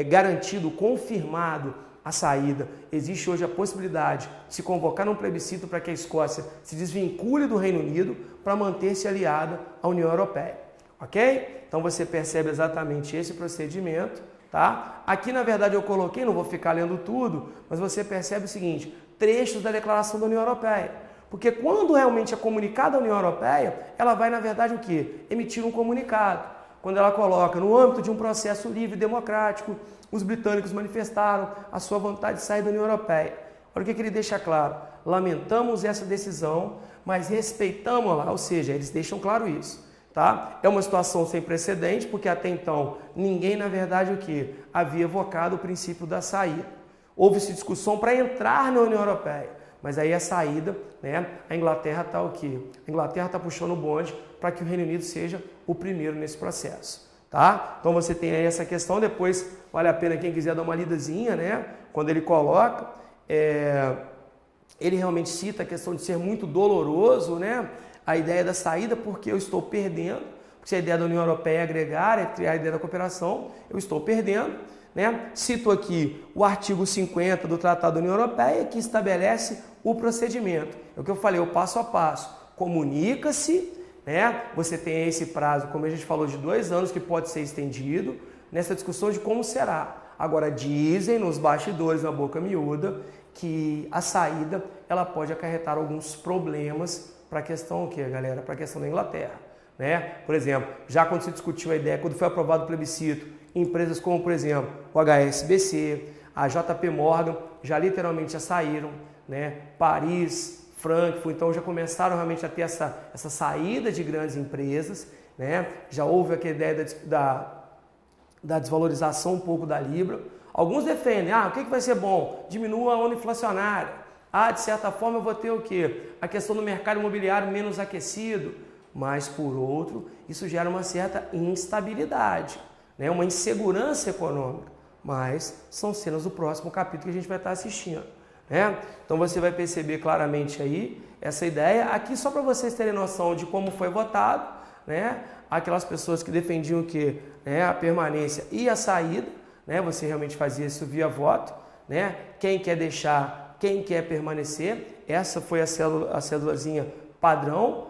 garantido, confirmado a saída, existe hoje a possibilidade de se convocar num plebiscito para que a Escócia se desvincule do Reino Unido para manter-se aliada à União Europeia, ok? Então você percebe exatamente esse procedimento, tá? Aqui na verdade eu coloquei, não vou ficar lendo tudo, mas você percebe o seguinte, trechos da Declaração da União Europeia. Porque quando realmente é comunicada a União Europeia, ela vai, na verdade, o quê? Emitir um comunicado. Quando ela coloca, no âmbito de um processo livre e democrático, os britânicos manifestaram a sua vontade de sair da União Europeia. Olha o que ele deixa claro. Lamentamos essa decisão, mas respeitamos-la. Ou seja, eles deixam claro isso. Tá? É uma situação sem precedente, porque até então ninguém, na verdade, o quê? Havia evocado o princípio da saída. Houve-se discussão para entrar na União Europeia. Mas aí a saída, né? A Inglaterra está o quê? A Inglaterra está puxando o bonde para que o Reino Unido seja o primeiro nesse processo, tá? Então você tem aí essa questão, depois vale a pena quem quiser dar uma lidazinha, né? Quando ele coloca, ele realmente cita a questão de ser muito doloroso, né? A ideia da saída, porque eu estou perdendo, porque se a ideia da União Europeia é agregar, é a ideia da cooperação, eu estou perdendo. Né? Cito aqui o artigo 50 do Tratado da União Europeia, que estabelece o procedimento. É o que eu falei, o passo a passo. Comunica-se, né? Você tem esse prazo, como a gente falou, de 2 anos, que pode ser estendido, nessa discussão de como será. Agora, dizem nos bastidores, na boca miúda, que a saída ela pode acarretar alguns problemas para a questão, o quê, galera? Para a questão da Inglaterra. Né? Por exemplo, já quando se discutiu a ideia, quando foi aprovado o plebiscito, empresas como, por exemplo, o HSBC, a JP Morgan, já literalmente já saíram, né? Paris, Frankfurt, então já começaram realmente a ter essa saída de grandes empresas, né? Já houve aquela ideia da desvalorização um pouco da Libra. Alguns defendem, o que vai ser bom? Diminua a onda inflacionária. De certa forma eu vou ter o quê? A questão do mercado imobiliário menos aquecido, mas por outro, isso gera uma certa instabilidade, né? Uma insegurança econômica, mas são cenas do próximo capítulo que a gente vai estar assistindo, né? Então você vai perceber claramente aí essa ideia, aqui só para vocês terem noção de como foi votado, né? Aquelas pessoas que defendiam que, né, a permanência e a saída, né? Você realmente fazia isso via voto, né? Quem quer deixar, quem quer permanecer, essa foi a cédulazinha padrão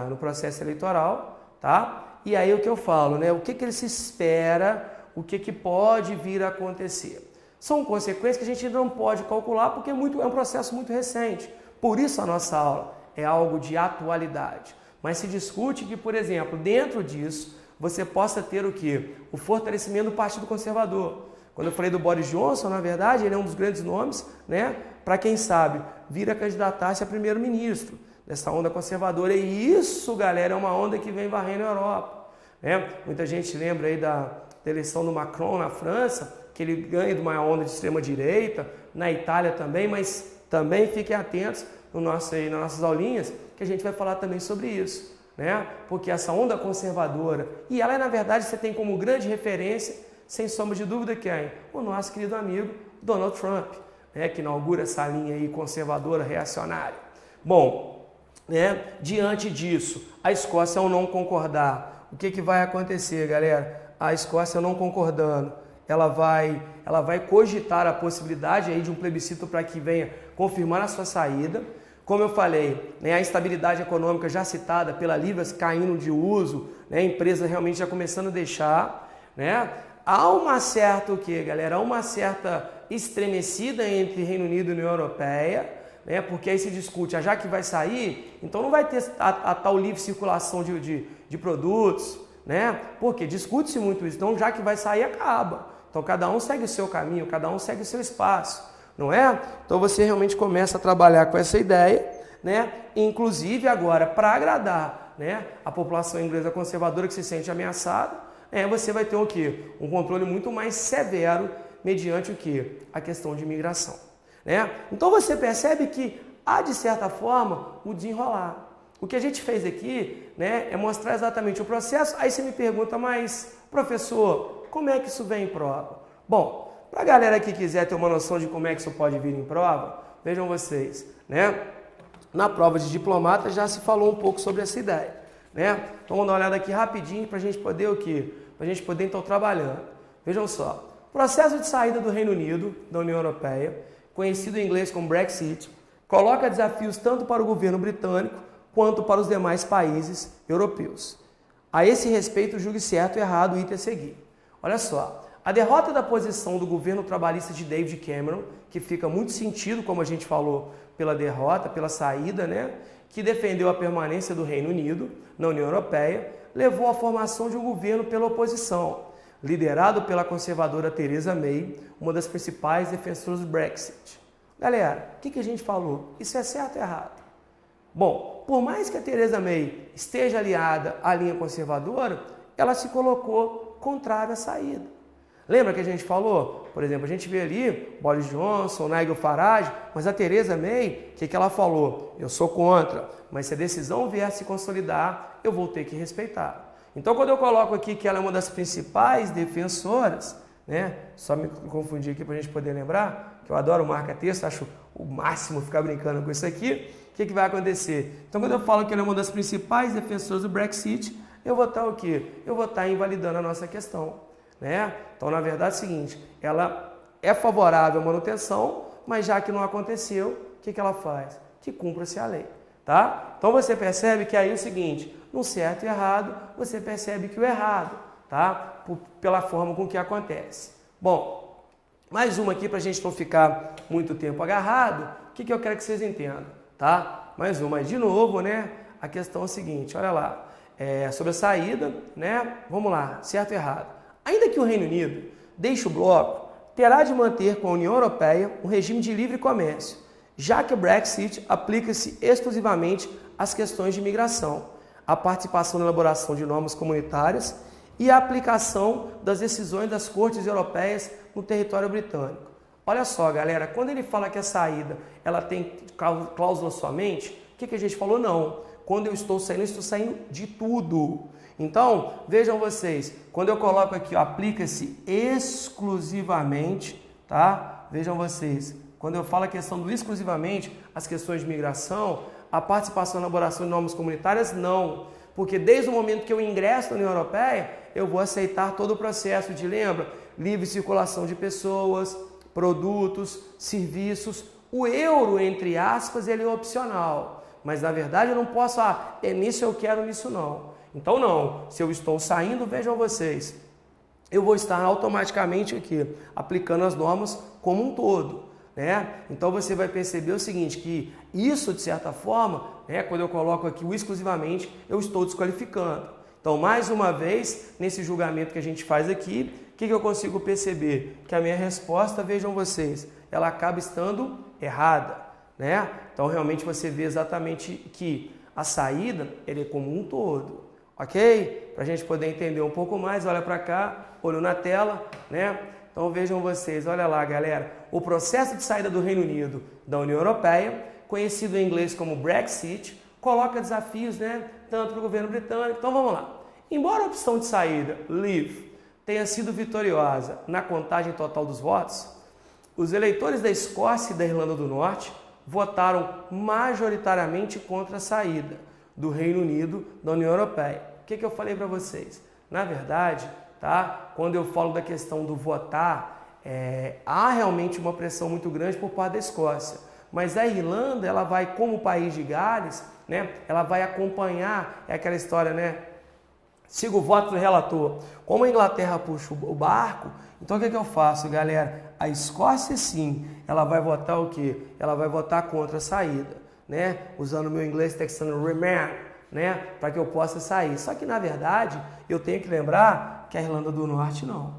no processo eleitoral, tá? E aí o que eu falo, né? O que ele se espera, o que pode vir a acontecer. São consequências que a gente ainda não pode calcular porque é um processo muito recente. Por isso a nossa aula é algo de atualidade. Mas se discute que, por exemplo, dentro disso, você possa ter o quê? O fortalecimento do Partido Conservador. Quando eu falei do Boris Johnson, na verdade, ele é um dos grandes nomes, né? Para quem sabe, vir a candidatar-se a primeiro-ministro dessa onda conservadora. E isso, galera, é uma onda que vem varrendo a Europa. Né? Muita gente lembra aí da eleição do Macron na França, que ele ganha de uma onda de extrema-direita, na Itália também, mas também fiquem atentos nas nossas aulinhas, que a gente vai falar também sobre isso. Né? Porque essa onda conservadora, e ela, na verdade, você tem como grande referência, sem sombra de dúvida, quem? O nosso querido amigo Donald Trump, né? Que inaugura essa linha aí conservadora, reacionária. Bom, né? Diante disso, a Escócia, ao não concordar, o que vai acontecer, galera? A Escócia não concordando, ela vai cogitar a possibilidade aí de um plebiscito para que venha confirmar a sua saída. Como eu falei, né, a instabilidade econômica já citada pela Libra caindo de uso, né, a empresa realmente já começando a deixar, né? Há uma certa, o que, galera? Há uma certa estremecida entre Reino Unido e União Europeia, né? Porque aí se discute, já que vai sair, então não vai ter a tal livre circulação de produtos, né? Porque discute-se muito isso, então já que vai sair, acaba. Então cada um segue o seu caminho, cada um segue o seu espaço, não é? Então você realmente começa a trabalhar com essa ideia, né? Inclusive agora, para agradar, né, a população inglesa conservadora que se sente ameaçada, você vai ter o quê? Um controle muito mais severo mediante o quê? A questão de imigração, né? Então você percebe que há, de certa forma, o desenrolar. O que a gente fez aqui, né, é mostrar exatamente o processo. Aí você me pergunta, mas professor, como é que isso vem em prova? Bom, para a galera que quiser ter uma noção de como é que isso pode vir em prova, vejam vocês, né? Na prova de diplomata já se falou um pouco sobre essa ideia, né? Então vamos dar uma olhada aqui rapidinho para a gente poder o quê? Para a gente poder então trabalhando. Vejam só, processo de saída do Reino Unido da União Europeia, conhecido em inglês como Brexit, coloca desafios tanto para o governo britânico quanto para os demais países europeus. A esse respeito, julgue certo ou errado o item a seguir. Olha só, a derrota da posição do governo trabalhista de David Cameron, que fica muito sentido, como a gente falou, pela derrota, pela saída, né, que defendeu a permanência do Reino Unido na União Europeia, levou à formação de um governo pela oposição, liderado pela conservadora Theresa May, uma das principais defensoras do Brexit. Galera, o que a gente falou? Isso é certo ou errado? Bom, por mais que a Theresa May esteja aliada à linha conservadora, ela se colocou contrária à saída. Lembra que a gente falou? Por exemplo, a gente vê ali Boris Johnson, Nigel Farage, mas a Theresa May, o que ela falou? Eu sou contra, mas se a decisão vier a se consolidar, eu vou ter que respeitar. Então, quando eu coloco aqui que ela é uma das principais defensoras, né? Só me confundir aqui para a gente poder lembrar, que eu adoro marca-texto, acho o máximo ficar brincando com isso aqui. O que vai acontecer? Então, quando eu falo que ela é uma das principais defensoras do Brexit, eu vou estar o quê? Eu vou estar invalidando a nossa questão, né? Então, na verdade, é o seguinte, ela é favorável à manutenção, mas já que não aconteceu, o que ela faz? Que cumpra-se a lei, tá? Então, você percebe que aí é o seguinte, no certo e errado, você percebe que o errado, tá? Pela forma com que acontece. Bom, mais uma aqui para a gente não ficar muito tempo agarrado, o que eu quero que vocês entendam, tá? Mais uma, de novo, né? A questão é a seguinte, olha lá, sobre a saída, né? Vamos lá, certo e errado. Ainda que o Reino Unido deixe o bloco, terá de manter com a União Europeia um regime de livre comércio, já que o Brexit aplica-se exclusivamente às questões de imigração, a participação na elaboração de normas comunitárias e a aplicação das decisões das cortes europeias no território britânico. Olha só, galera, quando ele fala que a saída ela tem cláusula somente, o que a gente falou? Não. Quando eu estou saindo de tudo. Então, vejam vocês, quando eu coloco aqui, aplica-se exclusivamente, tá? Vejam vocês, quando eu falo a questão do exclusivamente, as questões de migração, a participação na elaboração de normas comunitárias, não. Porque desde o momento que eu ingresso na União Europeia, eu vou aceitar todo o processo de, lembra, livre circulação de pessoas, produtos, serviços. O euro, entre aspas, ele é opcional. Mas, na verdade, eu não posso, nisso eu quero, nisso não. Então, não. Se eu estou saindo, vejam vocês, eu vou estar automaticamente aqui, aplicando as normas como um todo, né? Então, você vai perceber o seguinte, que isso, de certa forma, né, quando eu coloco aqui o exclusivamente, eu estou desqualificando. Então, mais uma vez, nesse julgamento que a gente faz aqui, o que eu consigo perceber? Que a minha resposta, vejam vocês, ela acaba estando errada, né? Então, realmente, você vê exatamente que a saída, ele é como um todo. Ok? Para a gente poder entender um pouco mais, olha para cá, olho na tela, né? Então vejam vocês, olha lá, galera, o processo de saída do Reino Unido da União Europeia, conhecido em inglês como Brexit, coloca desafios, né, tanto para o governo britânico. Então vamos lá. Embora a opção de saída, Leave, tenha sido vitoriosa na contagem total dos votos, os eleitores da Escócia e da Irlanda do Norte votaram majoritariamente contra a saída do Reino Unido da União Europeia. O que eu falei para vocês? Na verdade, tá? Quando eu falo da questão do votar, há realmente uma pressão muito grande por parte da Escócia. Mas a Irlanda, ela vai, como país de Gales, né? Ela vai acompanhar, é aquela história, né? Siga o voto do relator. Como a Inglaterra puxa o barco, então o que eu faço, galera? A Escócia, sim, ela vai votar o quê? Ela vai votar contra a saída, né? Usando o meu inglês texano remain, né? Para que eu possa sair. Só que, na verdade, eu tenho que lembrar que a Irlanda do Norte não.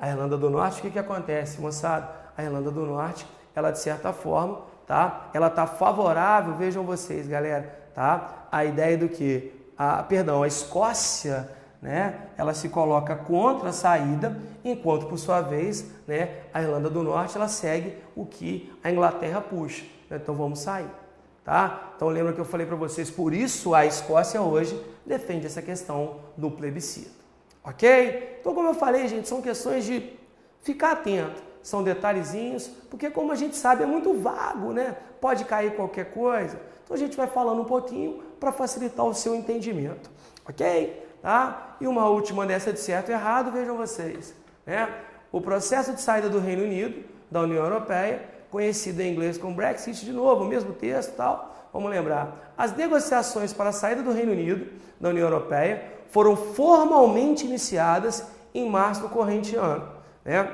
A Irlanda do Norte, o que acontece, moçada? A Irlanda do Norte, ela de certa forma, tá? Ela está favorável, vejam vocês, galera, tá? A ideia do que? A Escócia, né, ela se coloca contra a saída, enquanto, por sua vez, né, a Irlanda do Norte ela segue o que a Inglaterra puxa. Então vamos sair, tá? Então lembra que eu falei para vocês, por isso a Escócia hoje defende essa questão do plebiscito, ok? Então, como eu falei, gente, são questões de ficar atento, são detalhezinhos, porque como a gente sabe é muito vago, né? Pode cair qualquer coisa. Então a gente vai falando um pouquinho para facilitar o seu entendimento, ok? Tá? E uma última dessa de certo e errado, vejam vocês, né? O processo de saída do Reino Unido da União Europeia, conhecido em inglês como Brexit, de novo, o mesmo texto e tal, vamos lembrar. As negociações para a saída do Reino Unido da União Europeia foram formalmente iniciadas em março do corrente ano, né?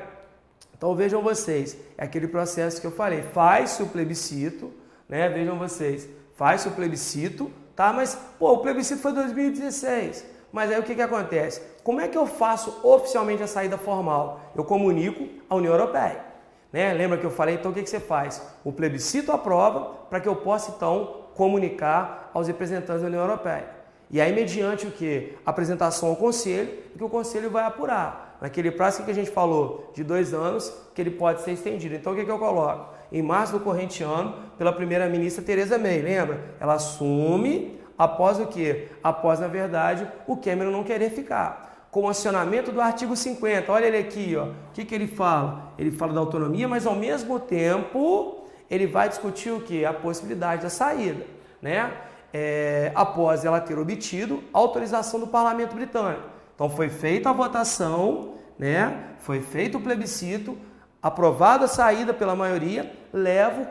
Então vejam vocês, é aquele processo que eu falei, faz-se o plebiscito, né? Vejam vocês, faz-se o plebiscito, tá? Mas, o plebiscito foi em 2016. Mas aí o que acontece? Como é que eu faço oficialmente a saída formal? Eu comunico à União Europeia, né? Lembra que eu falei? Então o que você faz? O plebiscito aprova para que eu possa, então, comunicar aos representantes da União Europeia. E aí, mediante o quê? Apresentação ao Conselho, que o Conselho vai apurar. Naquele prazo que a gente falou, de 2 anos, que ele pode ser estendido. Então o que eu coloco? Em março do corrente ano, pela primeira-ministra Theresa May, lembra? Ela assume após o quê? Após, na verdade, o Cameron não querer ficar. Com o acionamento do artigo 50, olha ele aqui, ó. O que ele fala? Ele fala da autonomia, mas ao mesmo tempo ele vai discutir o quê? A possibilidade da saída, né? Após ela ter obtido a autorização do Parlamento Britânico. Então foi feita a votação, né? Foi feito o plebiscito, aprovada a saída pela maioria,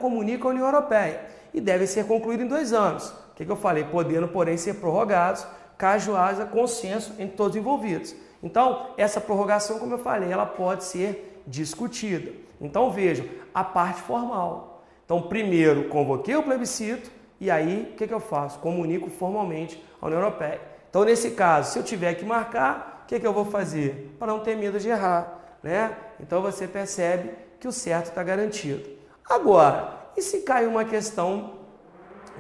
comunica à União Europeia e deve ser concluído em 2 anos. O que eu falei? Podendo, porém, ser prorrogados, caso haja consenso entre todos os envolvidos. Então, essa prorrogação, como eu falei, ela pode ser discutida. Então, vejam, a parte formal. Então, primeiro, convoquei o plebiscito e aí, o que eu faço? Comunico formalmente à União Europeia. Então, nesse caso, se eu tiver que marcar, o que eu vou fazer? Para não ter medo de errar, né? Então, você percebe que o certo está garantido. Agora, e se cai uma questão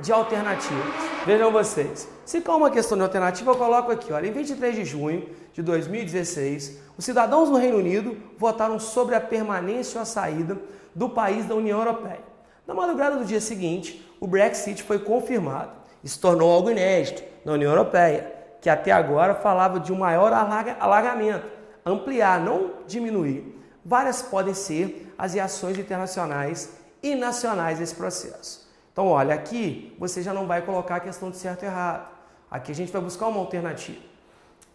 de alternativas? Vejam vocês, se cai uma questão de alternativa, eu coloco aqui, olha, em 23 de junho de 2016, os cidadãos do Reino Unido votaram sobre a permanência ou a saída do país da União Europeia. Na madrugada do dia seguinte, o Brexit foi confirmado e se tornou algo inédito na União Europeia, que até agora falava de um maior alargamento, ampliar, não diminuir. Várias podem ser as reações internacionais e nacionais desse processo. Então, olha, aqui você já não vai colocar a questão de certo e errado. Aqui a gente vai buscar uma alternativa.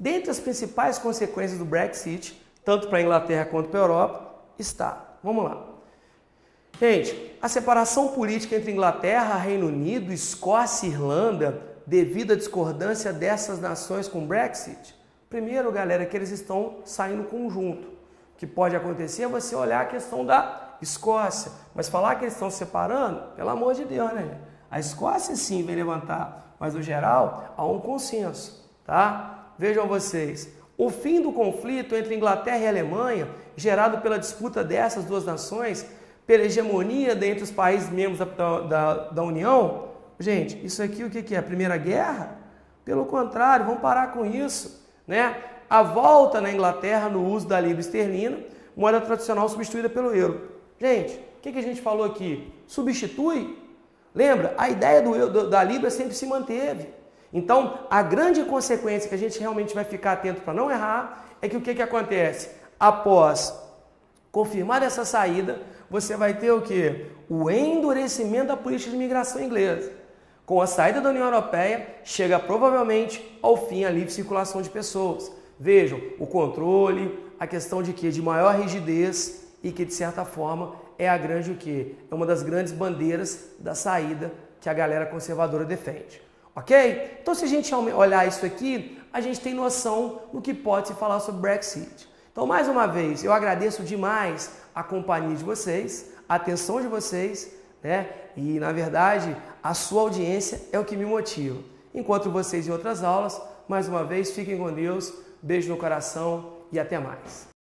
Dentre as principais consequências do Brexit, tanto para a Inglaterra quanto para a Europa, está. Vamos lá. Gente, a separação política entre Inglaterra, Reino Unido, Escócia e Irlanda, devido à discordância dessas nações com o Brexit, primeiro, galera, que eles estão saindo conjunto. O que pode acontecer é você olhar a questão da Escócia, mas falar que eles estão se separando, pelo amor de Deus, né? A Escócia sim vem levantar, mas no geral há um consenso, tá? Vejam vocês, o fim do conflito entre Inglaterra e Alemanha, gerado pela disputa dessas duas nações, pela hegemonia dentre os países membros da União, gente, isso aqui o que é? A Primeira Guerra? Pelo contrário, vamos parar com isso, né? A volta na Inglaterra no uso da libra esterlina, moeda tradicional substituída pelo euro. Gente, o que a gente falou aqui? Substitui? Lembra? A ideia da libra sempre se manteve. Então, a grande consequência que a gente realmente vai ficar atento para não errar é que o que acontece? Após confirmar essa saída, você vai ter o quê? O endurecimento da política de imigração inglesa. Com a saída da União Europeia, chega provavelmente ao fim a livre circulação de pessoas. Vejam, o controle, a questão de quê? De maior rigidez e que, de certa forma, é a grande o quê? É uma das grandes bandeiras da saída que a galera conservadora defende. Ok? Então, se a gente olhar isso aqui, a gente tem noção do que pode se falar sobre Brexit. Então, mais uma vez, eu agradeço demais a companhia de vocês, a atenção de vocês, né? E, na verdade, a sua audiência é o que me motiva. Encontro vocês em outras aulas. Mais uma vez, fiquem com Deus, beijo no coração e até mais.